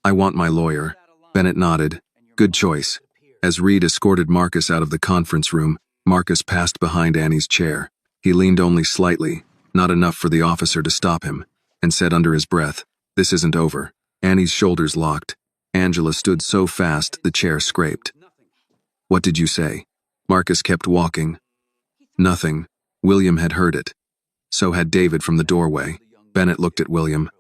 I want my lawyer. Bennett nodded. Good choice. As Reed escorted Marcus out of the conference room, Marcus passed behind Annie's chair. He leaned only slightly, not enough for the officer to stop him, and said under his breath, This isn't over. Annie's shoulders locked. Angela stood so fast the chair scraped. What did you say? Marcus kept walking. Nothing. William had heard it. So had David from the doorway. Bennett looked at William.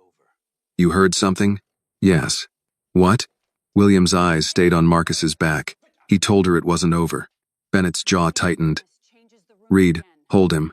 You heard something? Yes. What? William's eyes stayed on Marcus's back. He told her it wasn't over. Bennett's jaw tightened. Reed, hold him.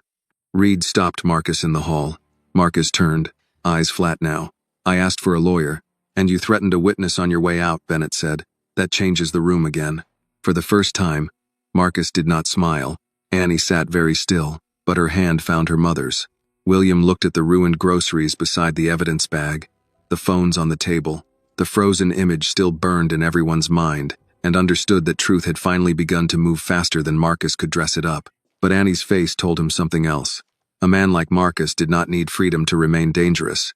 Reed stopped Marcus in the hall. Marcus turned, eyes flat now. I asked for a lawyer, and you threatened a witness on your way out, Bennett said. That changes the room again. For the first time, Marcus did not smile. Annie sat very still, but her hand found her mother's. William looked at the ruined groceries beside the evidence bag, the phones on the table. The frozen image still burned in everyone's mind, and understood that truth had finally begun to move faster than Marcus could dress it up. But Annie's face told him something else. A man like Marcus did not need freedom to remain dangerous.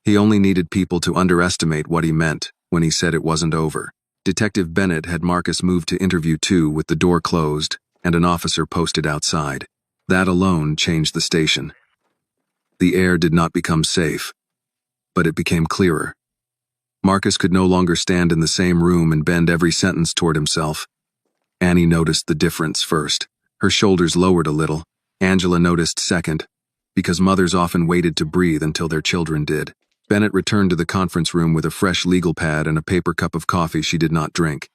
He only needed people to underestimate what he meant when he said it wasn't over. Detective Bennett had Marcus moved to interview 2 with the door closed and an officer posted outside. That alone changed the station. The air did not become safe, but it became clearer. Marcus could no longer stand in the same room and bend every sentence toward himself. Annie noticed the difference first. Her shoulders lowered a little. Angela noticed second, because mothers often waited to breathe until their children did. Bennett returned to the conference room with a fresh legal pad and a paper cup of coffee she did not drink.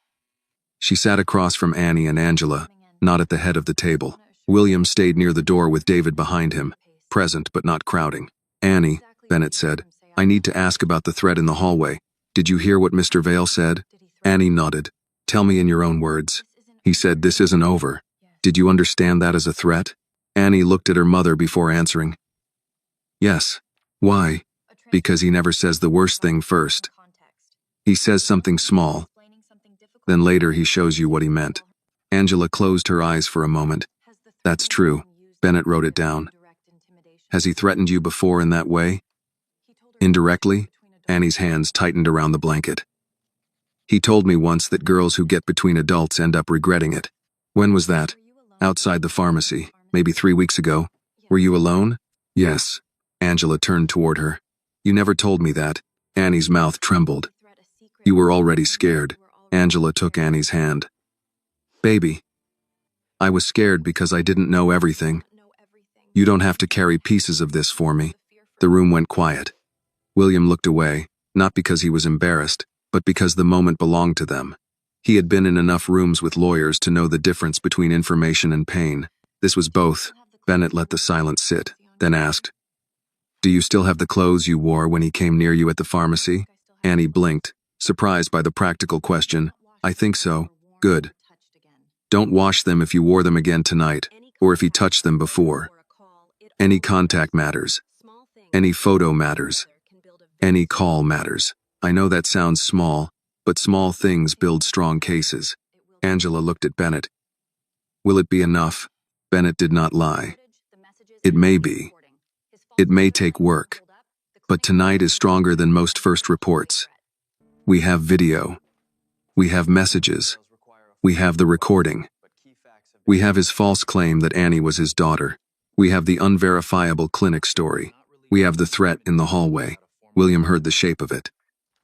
She sat across from Annie and Angela, not at the head of the table. William stayed near the door with David behind him, present but not crowding. Annie, Bennett said, I need to ask about the threat in the hallway. Did you hear what Mr. Vale said? Annie nodded. Tell me in your own words. He said this isn't over. Did you understand that as a threat? Annie looked at her mother before answering. Yes. Why? Because he never says the worst thing first. He says something small. Then later he shows you what he meant. Angela closed her eyes for a moment. That's true. Bennett wrote it down. Has he threatened you before in that way? Indirectly? Annie's hands tightened around the blanket. He told me once that girls who get between adults end up regretting it. When was that? Outside the pharmacy, maybe 3 weeks ago. Were you alone? Yes. Angela turned toward her. You never told me that. Annie's mouth trembled. You were already scared. Angela took Annie's hand. Baby. I was scared because I didn't know everything. You don't have to carry pieces of this for me. The room went quiet. William looked away, not because he was embarrassed, but because the moment belonged to them. He had been in enough rooms with lawyers to know the difference between information and pain. This was both. Bennett let the silence sit, then asked, Do you still have the clothes you wore when he came near you at the pharmacy? Annie blinked, surprised by the practical question. I think so. Good. Don't wash them if you wore them again tonight, or if he touched them before. Any contact matters. Any photo matters. Any call matters. I know that sounds small, but small things build strong cases. Angela looked at Bennett. Will it be enough? Bennett did not lie. It may be. It may take work. But tonight is stronger than most first reports. We have video. We have messages. We have the recording. We have his false claim that Annie was his daughter. We have the unverifiable clinic story. We have the threat in the hallway. William heard the shape of it.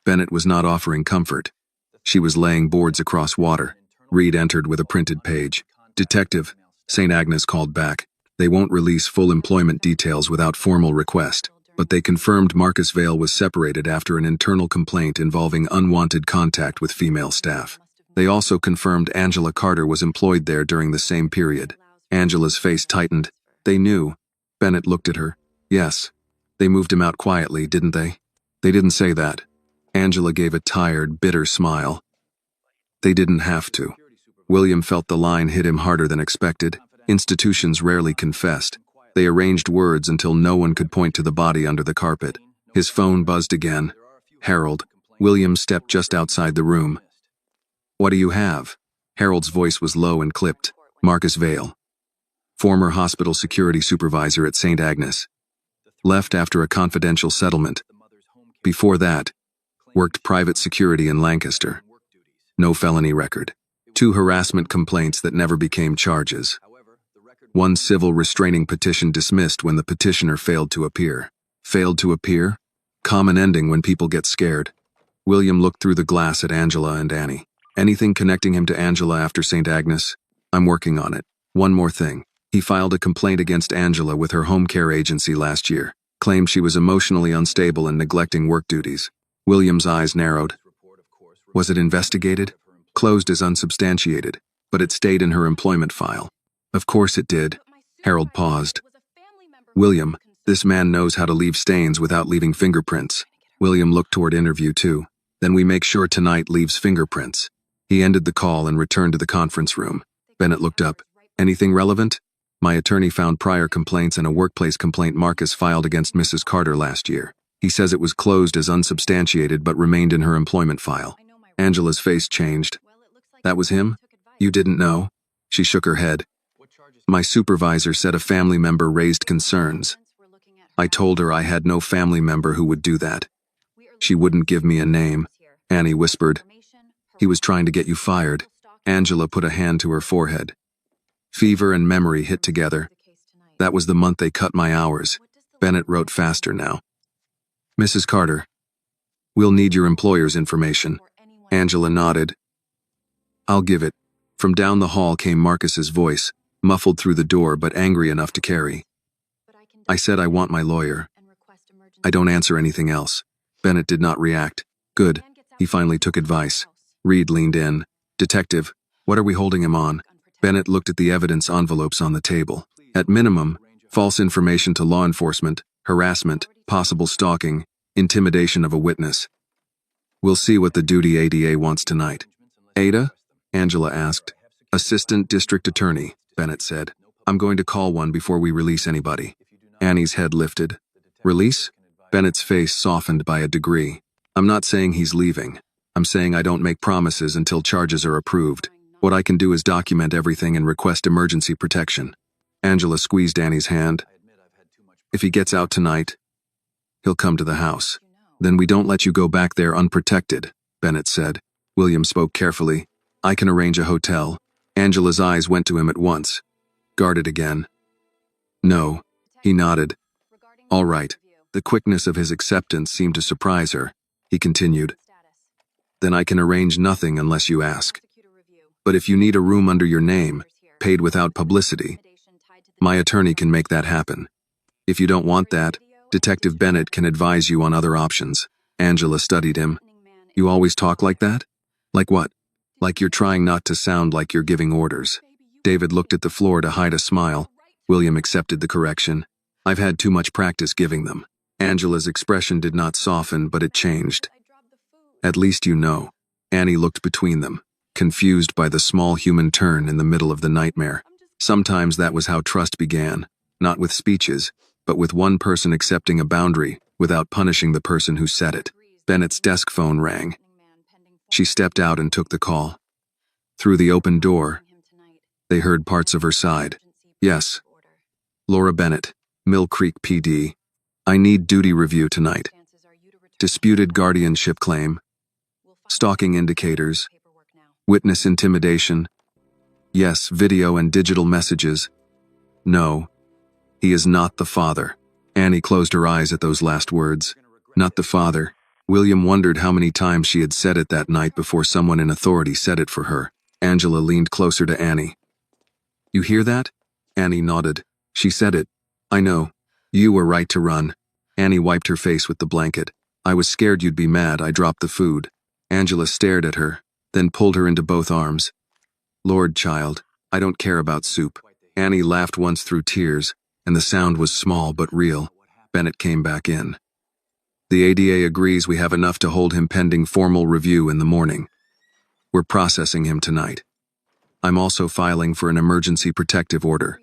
Bennett was not offering comfort. She was laying boards across water. Reed entered with a printed page. Detective, St. Agnes called back. They won't release full employment details without formal request, but they confirmed Marcus Vale was separated after an internal complaint involving unwanted contact with female staff. They also confirmed Angela Carter was employed there during the same period. Angela's face tightened. They knew. Bennett looked at her. Yes. They moved him out quietly, didn't they? They didn't say that. Angela gave a tired, bitter smile. They didn't have to. William felt the line hit him harder than expected. Institutions rarely confessed. They arranged words until no one could point to the body under the carpet. His phone buzzed again. Harold. William stepped just outside the room. What do you have? Harold's voice was low and clipped. Marcus Vale. Former hospital security supervisor at St. Agnes. Left after a confidential settlement. Before that, worked private security in Lancaster. No felony record. 2 harassment complaints that never became charges. 1 civil restraining petition dismissed when the petitioner failed to appear. Failed to appear? Common ending when people get scared. William looked through the glass at Angela and Annie. Anything connecting him to Angela after St. Agnes? I'm working on it. One more thing. He filed a complaint against Angela with her home care agency last year. Claimed she was emotionally unstable and neglecting work duties. William's eyes narrowed. Was it investigated? Closed as unsubstantiated, but it stayed in her employment file. Of course it did. Harold paused. William, this man knows how to leave stains without leaving fingerprints. William looked toward interview 2. Then we make sure tonight leaves fingerprints. He ended the call and returned to the conference room. Bennett looked up. Anything relevant? My attorney found prior complaints and a workplace complaint Marcus filed against Mrs. Carter last year. He says it was closed as unsubstantiated but remained in her employment file. Angela's face changed. That was him? You didn't know? She shook her head. My supervisor said a family member raised concerns. I told her I had no family member who would do that. She wouldn't give me a name. Annie whispered. He was trying to get you fired. Angela put a hand to her forehead. Fever and memory hit together. That was the month they cut my hours. Bennett wrote faster now. Mrs. Carter, we'll need your employer's information. Angela nodded. I'll give it. From down the hall came Marcus's voice, muffled through the door but angry enough to carry. I said I want my lawyer. I don't answer anything else. Bennett did not react. Good. He finally took advice. Reed leaned in. Detective, what are we holding him on? Bennett looked at the evidence envelopes on the table. At minimum, false information to law enforcement, harassment, possible stalking, intimidation of a witness. We'll see what the duty ADA wants tonight. Ada? Angela asked. Assistant District Attorney, Bennett said. I'm going to call one before we release anybody. Annie's head lifted. Release? Bennett's face softened by a degree. I'm not saying he's leaving. I'm saying I don't make promises until charges are approved. What I can do is document everything and request emergency protection. Angela squeezed Annie's hand. If he gets out tonight, he'll come to the house. Then we don't let you go back there unprotected, Bennett said. William spoke carefully. I can arrange a hotel. Angela's eyes went to him at once. Guarded again. No, he nodded. All right. The quickness of his acceptance seemed to surprise her. He continued. Then I can arrange nothing unless you ask. But if you need a room under your name, paid without publicity, my attorney can make that happen. If you don't want that, Detective Bennett can advise you on other options. Angela studied him. You always talk like that? Like what? Like you're trying not to sound like you're giving orders. David looked at the floor to hide a smile. William accepted the correction. I've had too much practice giving them. Angela's expression did not soften, but it changed. At least you know. Annie looked between them, confused by the small human turn in the middle of the nightmare. Sometimes that was how trust began, not with speeches, but with one person accepting a boundary without punishing the person who set it. Bennett's desk phone rang. She stepped out and took the call. Through the open door, they heard parts of her side. Yes. Laura Bennett, Mill Creek PD. I need duty review tonight. Disputed guardianship claim. Stalking indicators. Witness intimidation. Yes, video and digital messages. No. He is not the father. Annie closed her eyes at those last words. Not the father. William wondered how many times she had said it that night before someone in authority said it for her. Angela leaned closer to Annie. You hear that? Annie nodded. She said it. I know. You were right to run. Annie wiped her face with the blanket. I was scared you'd be mad. I dropped the food. Angela stared at her, then pulled her into both arms. Lord, child, I don't care about soup. Annie laughed once through tears, and the sound was small but real. Bennett came back in. The ADA agrees we have enough to hold him pending formal review in the morning. We're processing him tonight. I'm also filing for an emergency protective order.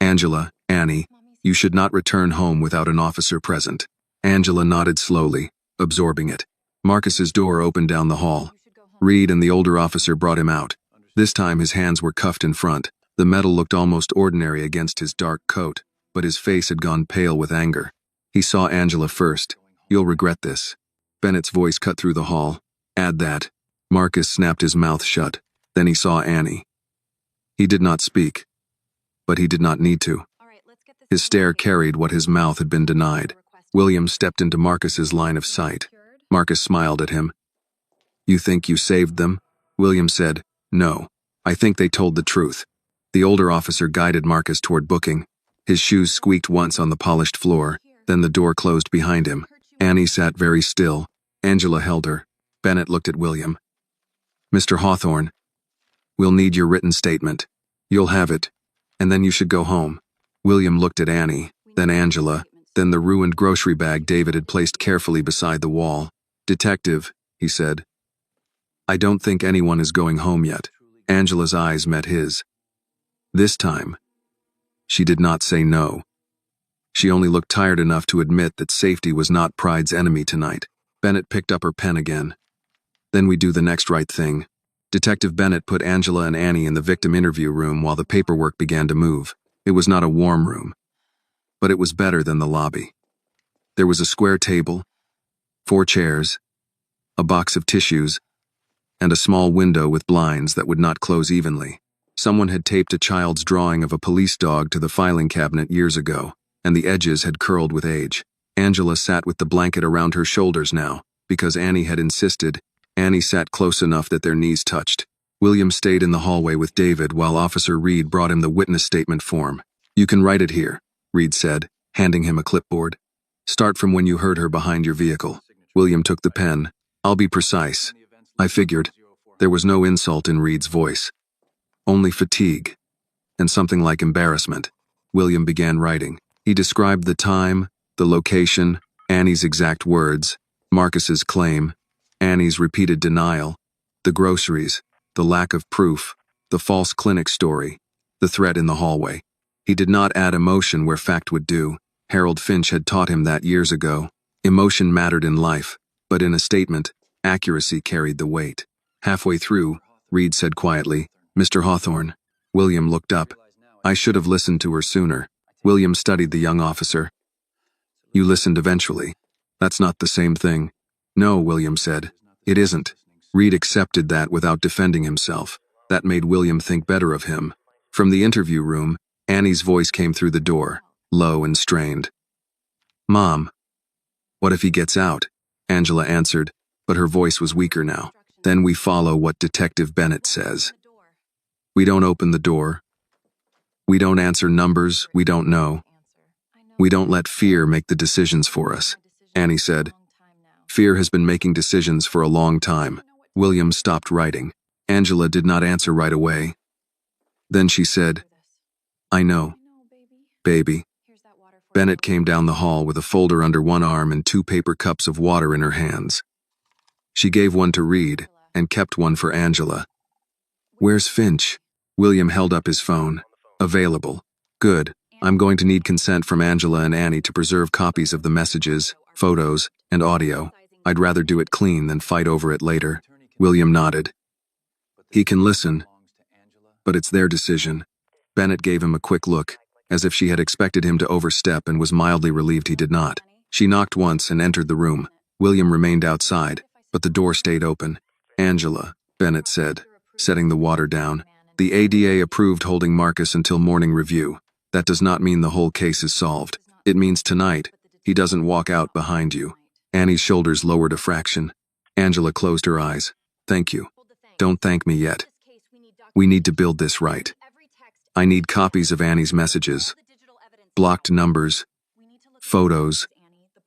Angela, Annie, you should not return home without an officer present. Angela nodded slowly, absorbing it. Marcus's door opened down the hall. Reed and the older officer brought him out. This time his hands were cuffed in front. The metal looked almost ordinary against his dark coat, but his face had gone pale with anger. He saw Angela first. You'll regret this. Bennett's voice cut through the hall. Add that. Marcus snapped his mouth shut. Then he saw Annie. He did not speak, but he did not need to. His stare carried what his mouth had been denied. William stepped into Marcus's line of sight. Marcus smiled at him. You think you saved them? William said, No. I think they told the truth. The older officer guided Marcus toward booking. His shoes squeaked once on the polished floor, then the door closed behind him. Annie sat very still. Angela held her. Bennett looked at William. Mr. Hawthorne, we'll need your written statement. You'll have it, and then you should go home. William looked at Annie, then Angela, then the ruined grocery bag David had placed carefully beside the wall. Detective, he said. I don't think anyone is going home yet. Angela's eyes met his. This time, she did not say no. She only looked tired enough to admit that safety was not pride's enemy tonight. Bennett picked up her pen again. Then we do the next right thing. Detective Bennett put Angela and Annie in the victim interview room while the paperwork began to move. It was not a warm room, but it was better than the lobby. There was a square table, 4 chairs, a box of tissues, and a small window with blinds that would not close evenly. Someone had taped a child's drawing of a police dog to the filing cabinet years ago, and the edges had curled with age. Angela sat with the blanket around her shoulders now, because Annie had insisted. Annie sat close enough that their knees touched. William stayed in the hallway with David while Officer Reed brought him the witness statement form. You can write it here, Reed said, handing him a clipboard. Start from when you heard her behind your vehicle. William took the pen. I'll be precise. I figured. There was no insult in Reed's voice. Only fatigue, and something like embarrassment. William began writing. He described the time, the location, Annie's exact words, Marcus's claim, Annie's repeated denial, the groceries, the lack of proof, the false clinic story, the threat in the hallway. He did not add emotion where fact would do. Harold Finch had taught him that years ago. Emotion mattered in life, but in a statement, accuracy carried the weight. Halfway through, Reed said quietly, Mr. Hawthorne. William looked up. I should have listened to her sooner. William studied the young officer. You listened eventually. That's not the same thing. No, William said. It isn't. Reed accepted that without defending himself. That made William think better of him. From the interview room, Annie's voice came through the door, low and strained. Mom. What if he gets out? Angela answered, but her voice was weaker now. Then we follow what Detective Bennett says. We don't open the door. We don't answer numbers we don't know. We don't let fear make the decisions for us, Annie said. Fear has been making decisions for a long time. William stopped writing. Angela did not answer right away. Then she said, I know, baby. Bennett came down the hall with a folder under one arm and 2 paper cups of water in her hands. She gave one to Reed and kept one for Angela. Where's Finch? William held up his phone. Available. Good. I'm going to need consent from Angela and Annie to preserve copies of the messages, photos, and audio. I'd rather do it clean than fight over it later. William nodded. He can listen, but it's their decision. Bennett gave him a quick look, as if she had expected him to overstep and was mildly relieved he did not. She knocked once and entered the room. William remained outside, but the door stayed open. Angela, Bennett said, setting the water down. The ADA approved holding Marcus until morning review. That does not mean the whole case is solved. It means tonight, he doesn't walk out behind you. Annie's shoulders lowered a fraction. Angela closed her eyes. Thank you. Don't thank me yet. We need to build this right. I need copies of Annie's messages, blocked numbers, photos,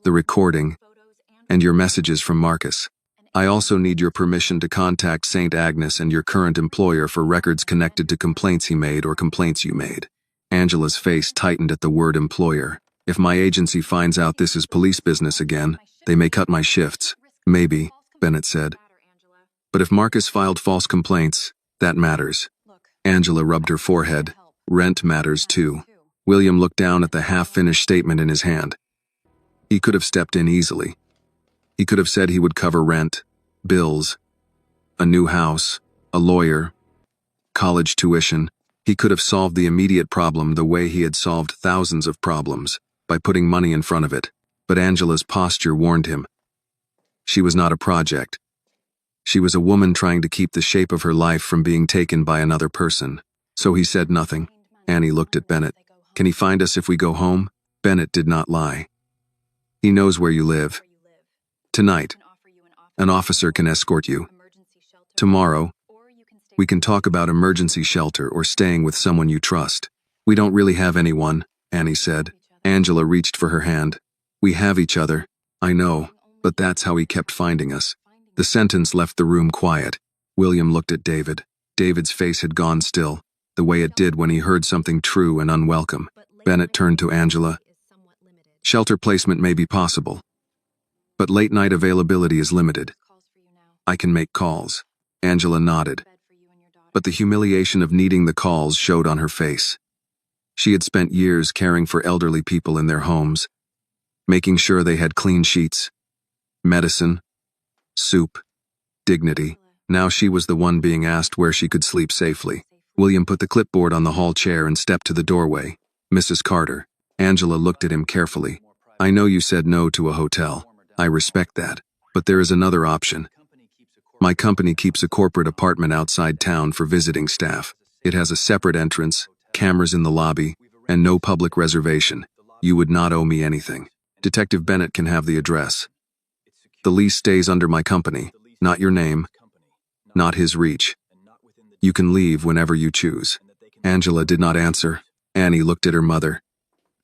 the recording, and your messages from Marcus. I also need your permission to contact St. Agnes and your current employer for records connected to complaints he made or complaints you made. Angela's face tightened at the word employer. If my agency finds out this is police business again, they may cut my shifts. Maybe, Bennett said. But if Marcus filed false complaints, that matters. Angela rubbed her forehead. Rent matters too. William looked down at the half-finished statement in his hand. He could have stepped in easily. He could have said he would cover rent, bills, a new house, a lawyer, college tuition. He could have solved the immediate problem the way he had solved thousands of problems, by putting money in front of it. But Angela's posture warned him. She was not a project. She was a woman trying to keep the shape of her life from being taken by another person. So he said nothing. Annie looked at Bennett. Can he find us if we go home? Bennett did not lie. He knows where you live. Tonight, an officer can escort you. Tomorrow, we can talk about emergency shelter or staying with someone you trust. We don't really have anyone, Annie said. Angela reached for her hand. We have each other. I know, but that's how he kept finding us. The sentence left the room quiet. William looked at David. David's face had gone still, the way it did when he heard something true and unwelcome. Bennett turned to Angela. Shelter placement may be possible, but late-night availability is limited. I can make calls. Angela nodded, but the humiliation of needing the calls showed on her face. She had spent years caring for elderly people in their homes, making sure they had clean sheets, medicine, soup, dignity. Now she was the one being asked where she could sleep safely. William put the clipboard on the hall chair and stepped to the doorway. Mrs. Carter. Angela looked at him carefully. I know you said no to a hotel. I respect that. But there is another option. My company keeps a corporate apartment outside town for visiting staff. It has a separate entrance, cameras in the lobby, and no public reservation. You would not owe me anything. Detective Bennett can have the address. The lease stays under my company, not your name, not his reach. You can leave whenever you choose. Angela did not answer. Annie looked at her mother.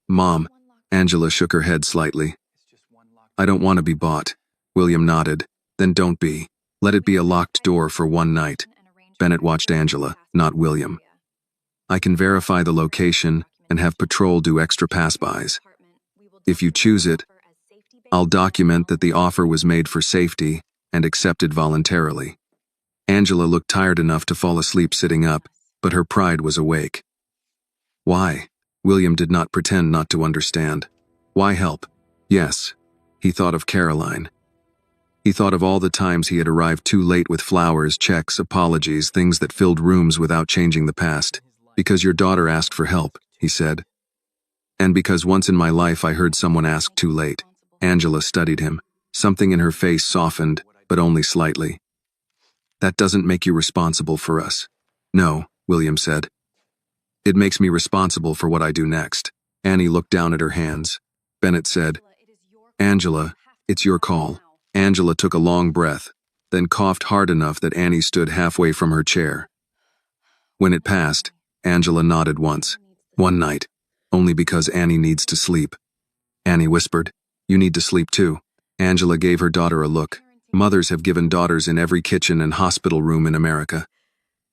Mom. Angela shook her head slightly. I don't want to be bought. William nodded. Then don't be. Let it be a locked door for one night. Bennett watched Angela, not William. I can verify the location and have patrol do extra pass-bys. If you choose it, I'll document that the offer was made for safety and accepted voluntarily. Angela looked tired enough to fall asleep sitting up, but her pride was awake. Why? William did not pretend not to understand. Why help? Yes. He thought of Caroline. He thought of all the times he had arrived too late with flowers, checks, apologies, things that filled rooms without changing the past. Because your daughter asked for help, he said. And because once in my life I heard someone ask too late. Angela studied him. Something in her face softened, but only slightly. That doesn't make you responsible for us. No, William said. It makes me responsible for what I do next. Annie looked down at her hands. Bennett said, Angela, it's your call. Angela took a long breath, then coughed hard enough that Annie stood halfway from her chair. When it passed, Angela nodded once. One night, only because Annie needs to sleep. Annie whispered, You need to sleep too. Angela gave her daughter a look. Mothers have given daughters in every kitchen and hospital room in America.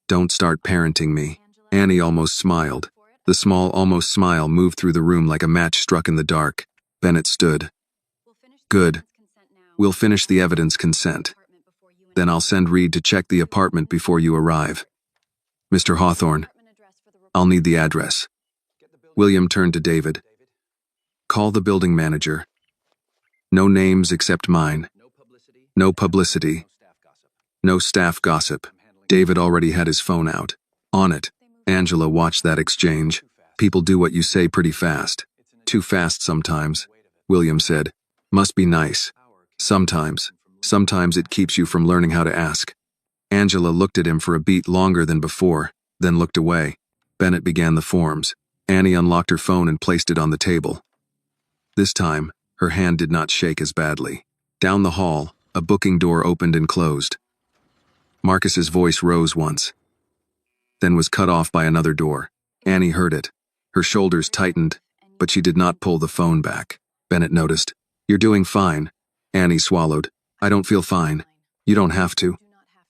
Don't start parenting me. Annie almost smiled. The small almost smile moved through the room like a match struck in the dark. Bennett stood. Good. We'll finish the evidence consent. Then I'll send Reed to check the apartment before you arrive. Mr. Hawthorne, I'll need the address. William turned to David. Call the building manager. No names except mine. No publicity. No staff gossip. David already had his phone out. On it. Angela watched that exchange. People do what you say pretty fast. Too fast sometimes, William said. Must be nice. Sometimes. Sometimes it keeps you from learning how to ask. Angela looked at him for a beat longer than before, then looked away. Bennett began the forms. Annie unlocked her phone and placed it on the table. This time, her hand did not shake as badly. Down the hall, a booking door opened and closed. Marcus's voice rose once, then was cut off by another door. Annie heard it. Her shoulders tightened, but she did not pull the phone back. Bennett noticed. You're doing fine. Annie swallowed. I don't feel fine. You don't have to.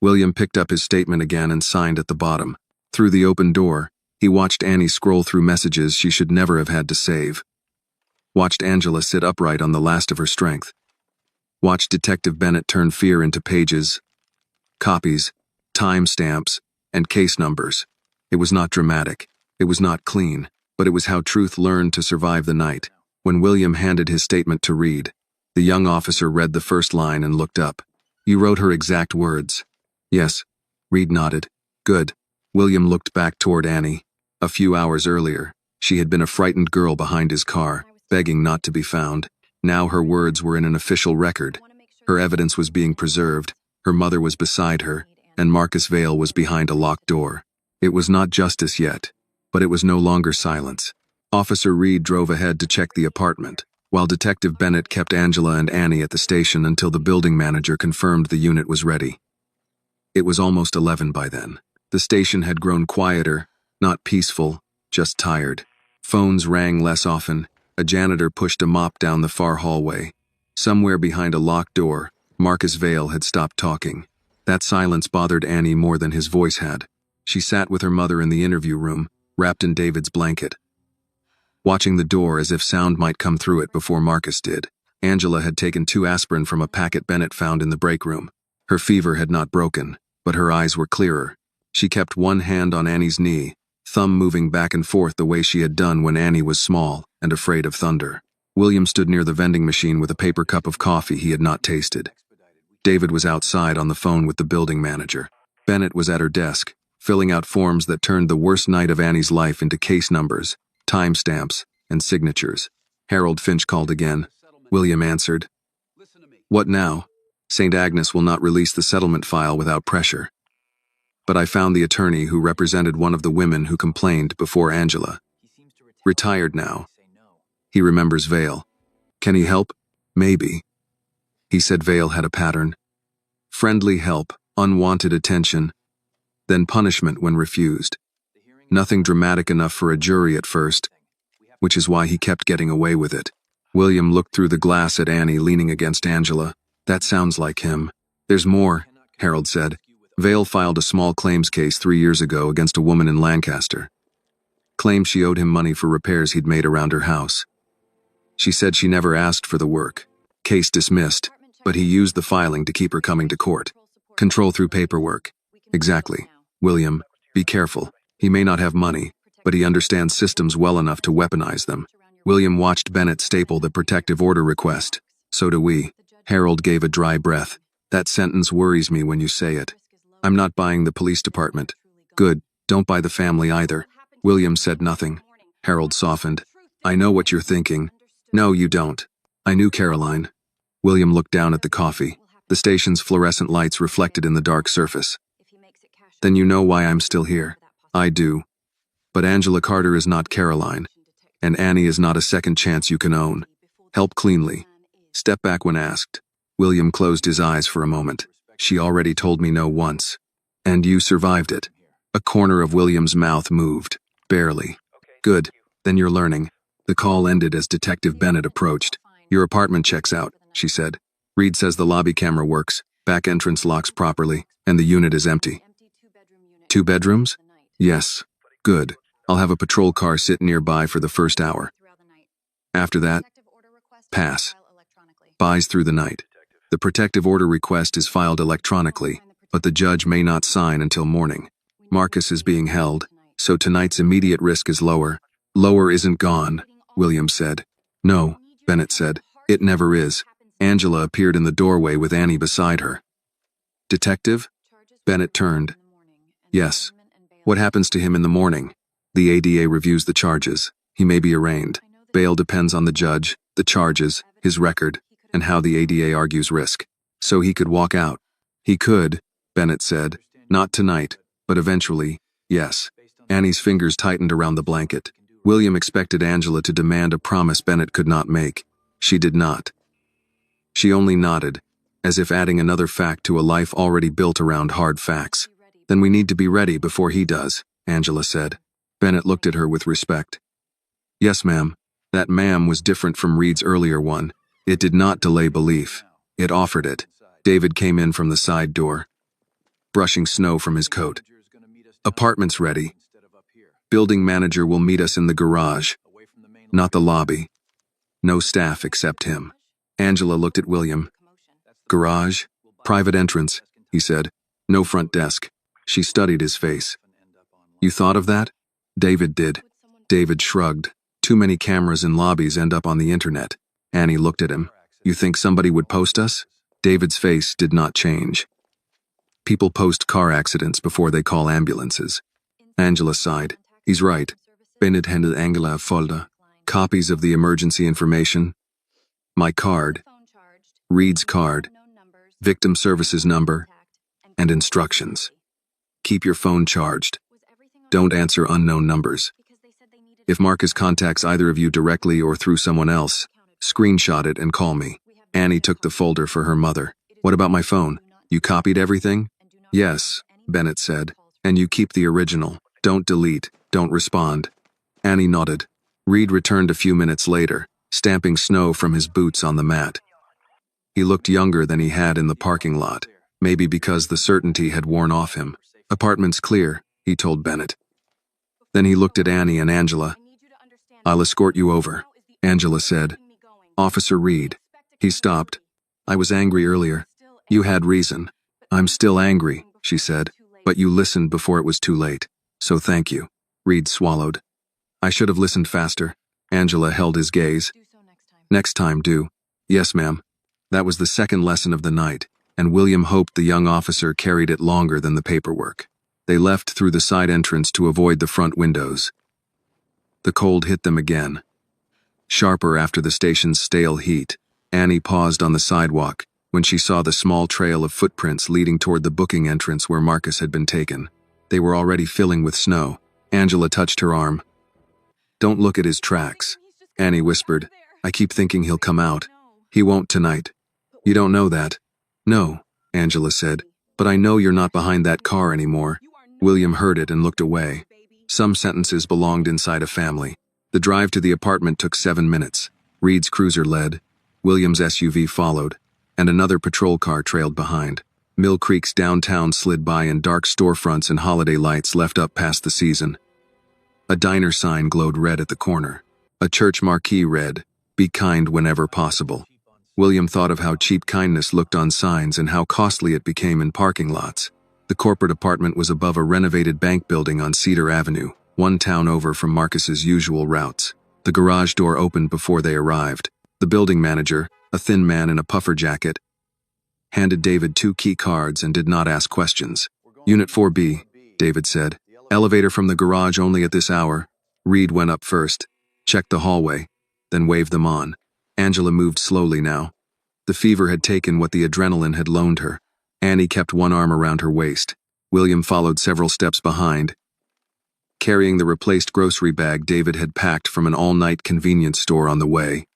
William picked up his statement again and signed at the bottom. Through the open door, he watched Annie scroll through messages she should never have had to save. Watched Angela sit upright on the last of her strength. Watched Detective Bennett turn fear into pages, copies, timestamps, and case numbers. It was not dramatic. It was not clean, but it was how truth learned to survive the night. When William handed his statement to Reed, the young officer read the first line and looked up. You wrote her exact words. Yes. Reed nodded. Good. William looked back toward Annie. A few hours earlier, she had been a frightened girl behind his car, begging not to be found. Now her words were in an official record. Her evidence was being preserved, her mother was beside her, and Marcus Vale was behind a locked door. It was not justice yet, but it was no longer silence. Officer Reed drove ahead to check the apartment, while Detective Bennett kept Angela and Annie at the station until the building manager confirmed the unit was ready. It was almost 11 by then. The station had grown quieter, not peaceful, just tired. Phones rang less often. A janitor pushed a mop down the far hallway. Somewhere behind a locked door, Marcus Vale had stopped talking. That silence bothered Annie more than his voice had. She sat with her mother in the interview room, wrapped in David's blanket, watching the door as if sound might come through it before Marcus did. Angela had taken 2 aspirin from a packet Bennett found in the break room. Her fever had not broken, but her eyes were clearer. She kept one hand on Annie's knee, thumb moving back and forth the way she had done when Annie was small and afraid of thunder. William stood near the vending machine with a paper cup of coffee he had not tasted. David was outside on the phone with the building manager. Bennett was at her desk, filling out forms that turned the worst night of Annie's life into case numbers, timestamps, and signatures. Harold Finch called again. William answered. What now? St. Agnes will not release the settlement file without pressure. But I found the attorney who represented one of the women who complained before Angela. Retired now. He remembers Vale. Can he help? Maybe. He said Vale had a pattern. Friendly help, unwanted attention, then punishment when refused. Nothing dramatic enough for a jury at first, which is why he kept getting away with it. William looked through the glass at Annie leaning against Angela. That sounds like him. There's more, Harold said. Vale filed a small claims case 3 years ago against a woman in Lancaster. Claimed she owed him money for repairs he'd made around her house. She said she never asked for the work. Case dismissed, but he used the filing to keep her coming to court. Control through paperwork. Exactly. William, be careful. He may not have money, but he understands systems well enough to weaponize them. William watched Bennett staple the protective order request. So do we. Harold gave a dry breath. That sentence worries me when you say it. I'm not buying the police department. Good, don't buy the family either. William said nothing. Harold softened. I know what you're thinking. No, you don't. I knew Caroline. William looked down at the coffee. The station's fluorescent lights reflected in the dark surface. Then you know why I'm still here. I do. But Angela Carter is not Caroline. And Annie is not a second chance you can own. Help cleanly. Step back when asked. William closed his eyes for a moment. She already told me no once. And you survived it. A corner of William's mouth moved. Barely. Good. Then you're learning. The call ended as Detective Bennett approached. Your apartment checks out, she said. Reed says the lobby camera works, back entrance locks properly, and the unit is empty. 2 bedrooms? Yes. Good. I'll have a patrol car sit nearby for the first hour. After that, pass. Buys through the night. The protective order request is filed electronically, but the judge may not sign until morning. Marcus is being held, so tonight's immediate risk is lower. Lower isn't gone, William said. No, Bennett said. It never is. Angela appeared in the doorway with Annie beside her. Detective? Bennett turned. Yes. What happens to him in the morning? The ADA reviews the charges. He may be arraigned. Bail depends on the judge, the charges, his record, and how the ADA argues risk. So he could walk out. He could, Bennett said. Not tonight, but eventually, yes. Annie's fingers tightened around the blanket. William expected Angela to demand a promise Bennett could not make. She did not. She only nodded, as if adding another fact to a life already built around hard facts. Then we need to be ready before he does, Angela said. Bennett looked at her with respect. Yes, ma'am. That ma'am was different from Reed's earlier one. It did not delay belief. It offered it. David came in from the side door, brushing snow from his coat. Apartment's ready. Building manager will meet us in the garage, not the lobby. No staff except him. Angela looked at William. Garage? Private entrance, he said. No front desk. She studied his face. You thought of that? David did. David shrugged. Too many cameras in lobbies end up on the internet. Annie looked at him. You think somebody would post us? David's face did not change. People post car accidents before they call ambulances. Angela sighed. He's right. Bennett handed Angela a folder. Copies of the emergency information. My card. Reed's card. Victim services number. And instructions. Keep your phone charged. Don't answer unknown numbers. If Marcus contacts either of you directly or through someone else, screenshot it and call me. Annie took the folder for her mother. What about my phone? You copied everything? Yes, Bennett said. And you keep the original. Don't delete. Don't respond. Annie nodded. Reed returned a few minutes later, stamping snow from his boots on the mat. He looked younger than he had in the parking lot, maybe because the certainty had worn off him. Apartment's clear, he told Bennett. Then he looked at Annie and Angela. I'll escort you over, Angela said. Officer Reed. He stopped. I was angry earlier. You had reason. I'm still angry, she said, but you listened before it was too late. So thank you. Reed swallowed. I should have listened faster. Angela held his gaze. Next time, do. Yes, ma'am. That was the second lesson of the night, and William hoped the young officer carried it longer than the paperwork. They left through the side entrance to avoid the front windows. The cold hit them again. Sharper after the station's stale heat, Annie paused on the sidewalk when she saw the small trail of footprints leading toward the booking entrance where Marcus had been taken. They were already filling with snow. Angela touched her arm. Don't look at his tracks, Annie whispered. I keep thinking he'll come out. He won't tonight. You don't know that. No, Angela said, but I know you're not behind that car anymore. William heard it and looked away. Some sentences belonged inside a family. The drive to the apartment took 7 minutes. Reed's cruiser led. William's SUV followed, and another patrol car trailed behind. Mill Creek's downtown slid by in dark storefronts and holiday lights left up past the season. A diner sign glowed red at the corner. A church marquee read, Be kind whenever possible. William thought of how cheap kindness looked on signs and how costly it became in parking lots. The corporate apartment was above a renovated bank building on Cedar Avenue, one town over from Marcus's usual routes. The garage door opened before they arrived. The building manager, a thin man in a puffer jacket, handed David 2 key cards and did not ask questions. Unit 4B, David said. Elevator from the garage only at this hour. Reed went up first, checked the hallway, then waved them on. Angela moved slowly now. The fever had taken what the adrenaline had loaned her. Annie kept one arm around her waist. William followed several steps behind, carrying the replaced grocery bag David had packed from an all-night convenience store on the way.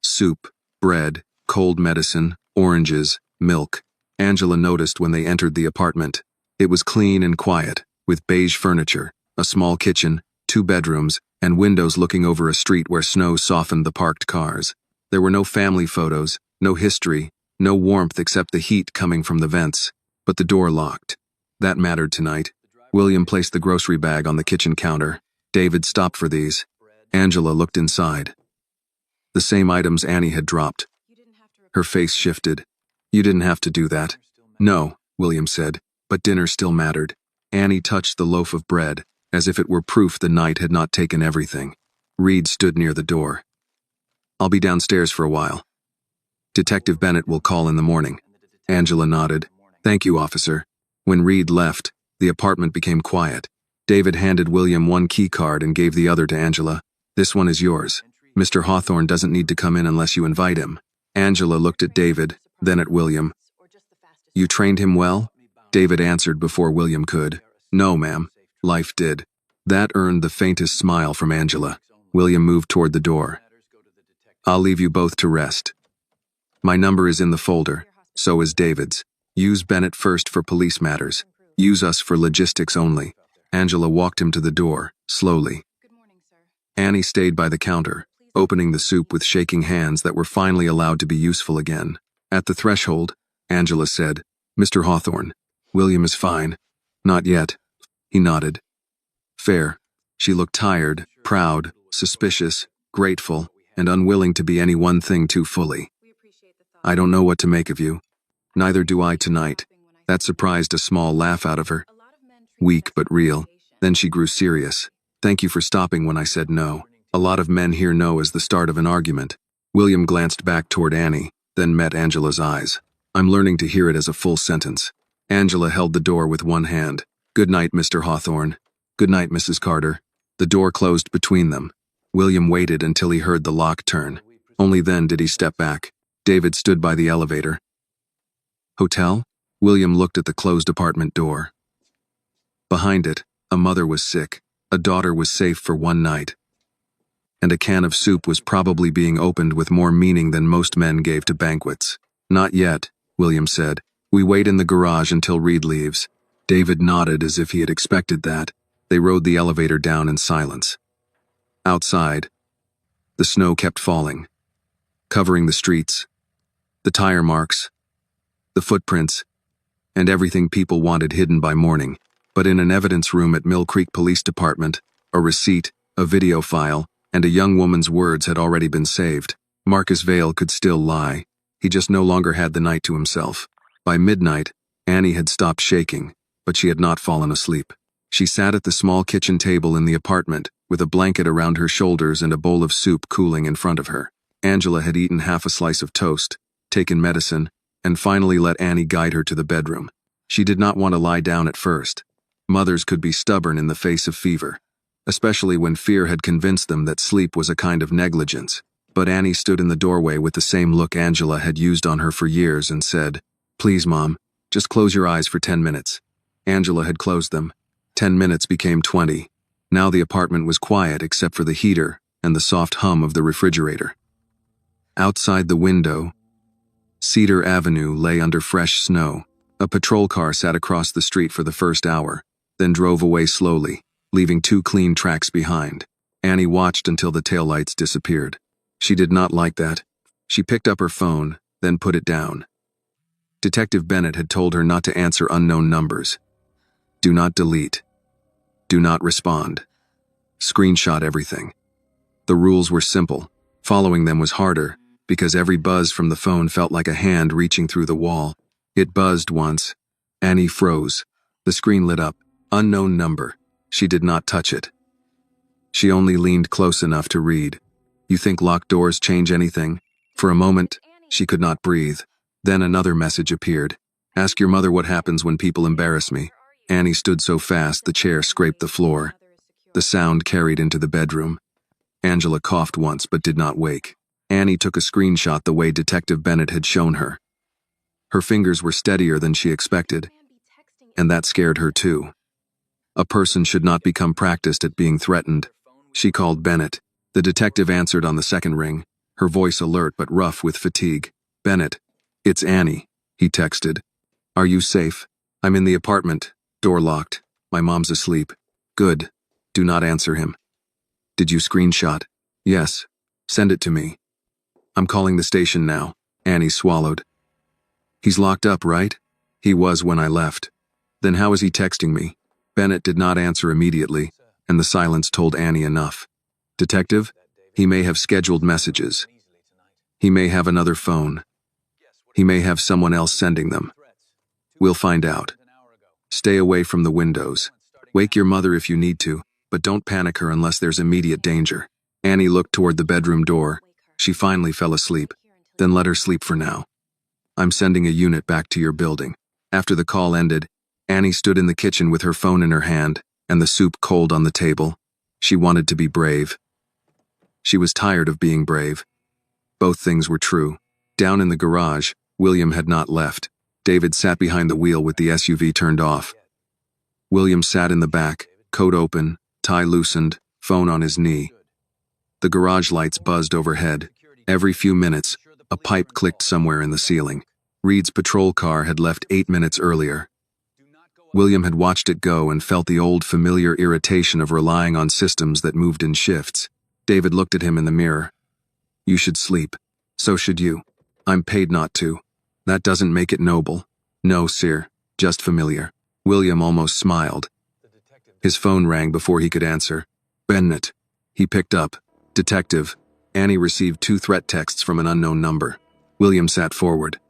Soup, bread, cold medicine, oranges, milk. Angela noticed when they entered the apartment. It was clean and quiet, with beige furniture, a small kitchen, 2 bedrooms, and windows looking over a street where snow softened the parked cars. There were no family photos, no history, no warmth except the heat coming from the vents, but the door locked. That mattered tonight. William placed the grocery bag on the kitchen counter. David stopped for these. Angela looked inside. The same items Annie had dropped. Her face shifted. You didn't have to do that. No, William said, but dinner still mattered. Annie touched the loaf of bread, as if it were proof the night had not taken everything. Reed stood near the door. I'll be downstairs for a while. Detective Bennett will call in the morning. Angela nodded. Thank you, officer. When Reed left, the apartment became quiet. David handed William one key card and gave the other to Angela. "This one is yours. Mr. Hawthorne doesn't need to come in unless you invite him." Angela looked at David, then at William. "You trained him well?" David answered before William could. "No, ma'am. Life did." That earned the faintest smile from Angela. William moved toward the door. "I'll leave you both to rest. My number is in the folder. So is David's. Use Bennett first for police matters. Use us for logistics only." Angela walked him to the door, slowly. Annie stayed by the counter, opening the soup with shaking hands that were finally allowed to be useful again. At the threshold, Angela said, "Mr. Hawthorne, William is fine." "Not yet." He nodded. "Fair." She looked tired, proud, suspicious, grateful, and unwilling to be any one thing too fully. "I don't know what to make of you." "Neither do I tonight." That surprised a small laugh out of her. Weak but real. Then she grew serious. "Thank you for stopping when I said no. A lot of men hear no as the start of an argument." William glanced back toward Annie, then met Angela's eyes. "I'm learning to hear it as a full sentence." Angela held the door with one hand. "Good night, Mr. Hawthorne." "Good night, Mrs. Carter." The door closed between them. William waited until he heard the lock turn. Only then did he step back. David stood by the elevator. "Hotel?" William looked at the closed apartment door. Behind it, a mother was sick, a daughter was safe for one night, and a can of soup was probably being opened with more meaning than most men gave to banquets. "Not yet," William said. "We wait in the garage until Reed leaves." David nodded as if he had expected that. They rode the elevator down in silence. Outside, the snow kept falling, covering the streets, the tire marks, the footprints, and everything people wanted hidden by morning. But in an evidence room at Mill Creek Police Department, a receipt, a video file, and a young woman's words had already been saved. Marcus Vale could still lie. He just no longer had the night to himself. By midnight, Annie had stopped shaking, but she had not fallen asleep. She sat at the small kitchen table in the apartment, with a blanket around her shoulders and a bowl of soup cooling in front of her. Angela had eaten half a slice of toast, taken medicine, and finally let Annie guide her to the bedroom. She did not want to lie down at first. Mothers could be stubborn in the face of fever, especially when fear had convinced them that sleep was a kind of negligence. But Annie stood in the doorway with the same look Angela had used on her for years and said, "Please, Mom, just close your eyes for 10 minutes. Angela had closed them. 10 minutes became 20. Now the apartment was quiet except for the heater and the soft hum of the refrigerator. Outside the window, Cedar Avenue lay under fresh snow. A patrol car sat across the street for the first hour, then drove away slowly, leaving 2 clean tracks behind. Annie watched until the taillights disappeared. She did not like that. She picked up her phone, then put it down. Detective Bennett had told her not to answer unknown numbers. Do not delete. Do not respond. Screenshot everything. The rules were simple. Following them was harder, because every buzz from the phone felt like a hand reaching through the wall. It buzzed once. Annie froze. The screen lit up. Unknown number. She did not touch it. She only leaned close enough to read. "You think locked doors change anything?" For a moment, she could not breathe. Then another message appeared. "Ask your mother what happens when people embarrass me." Annie stood so fast the chair scraped the floor. The sound carried into the bedroom. Angela coughed once but did not wake. Annie took a screenshot the way Detective Bennett had shown her. Her fingers were steadier than she expected, and that scared her too. A person should not become practiced at being threatened. She called Bennett. The detective answered on the second ring, her voice alert but rough with fatigue. "Bennett, it's Annie," he texted. "Are you safe?" "I'm in the apartment. Door locked. My mom's asleep." "Good. Do not answer him." "Did you screenshot?" "Yes. Send it to me." "I'm calling the station now." Annie swallowed. "He's locked up, right?" "He was when I left." "Then how is he texting me?" Bennett did not answer immediately, and the silence told Annie enough. "Detective, he may have scheduled messages. He may have another phone. He may have someone else sending them. We'll find out. Stay away from the windows. Wake your mother if you need to, but don't panic her unless there's immediate danger." Annie looked toward the bedroom door. She finally fell asleep. "Then let her sleep for now. I'm sending a unit back to your building." After the call ended, Annie stood in the kitchen with her phone in her hand and the soup cold on the table. She wanted to be brave. She was tired of being brave. Both things were true. Down in the garage, William had not left. David sat behind the wheel with the SUV turned off. William sat in the back, coat open, tie loosened, phone on his knee. The garage lights buzzed overhead. Every few minutes, a pipe clicked somewhere in the ceiling. Reed's patrol car had left 8 minutes earlier. William had watched it go and felt the old familiar irritation of relying on systems that moved in shifts. David looked at him in the mirror. You should sleep. So should you. I'm paid not to. That doesn't make it noble. No, sir, just familiar. William almost smiled. His phone rang before he could answer. Bennett. He picked up. Detective. Annie received 2 threat texts from an unknown number. William sat forward.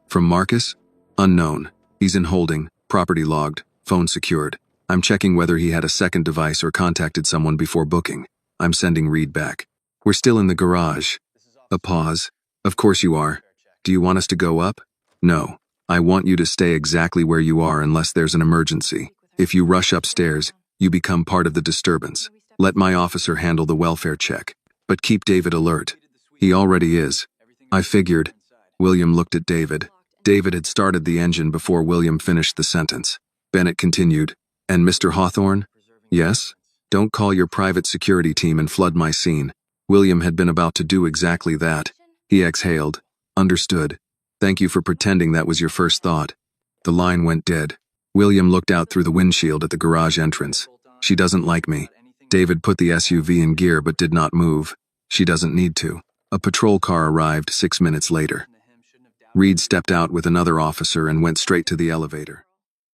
From Marcus? Unknown. He's in holding, property logged, phone secured. I'm checking whether he had a second device or contacted someone before booking. I'm sending Reed back. We're still in the garage. A pause. Of course you are. Do you want us to go up? No. I want you to stay exactly where you are unless there's an emergency. If you rush upstairs, you become part of the disturbance. Let my officer handle the welfare check. But keep David alert. He already is. I figured. William looked at David. David had started the engine before William finished the sentence. Bennett continued. And Mr. Hawthorne? Yes? Don't call your private security team and flood my scene. William had been about to do exactly that. He exhaled. Understood. Thank you for pretending that was your first thought. The line went dead. William looked out through the windshield at the garage entrance. She doesn't like me. David put the SUV in gear but did not move. She doesn't need to. A patrol car arrived 6 minutes later. Reed stepped out with another officer and went straight to the elevator.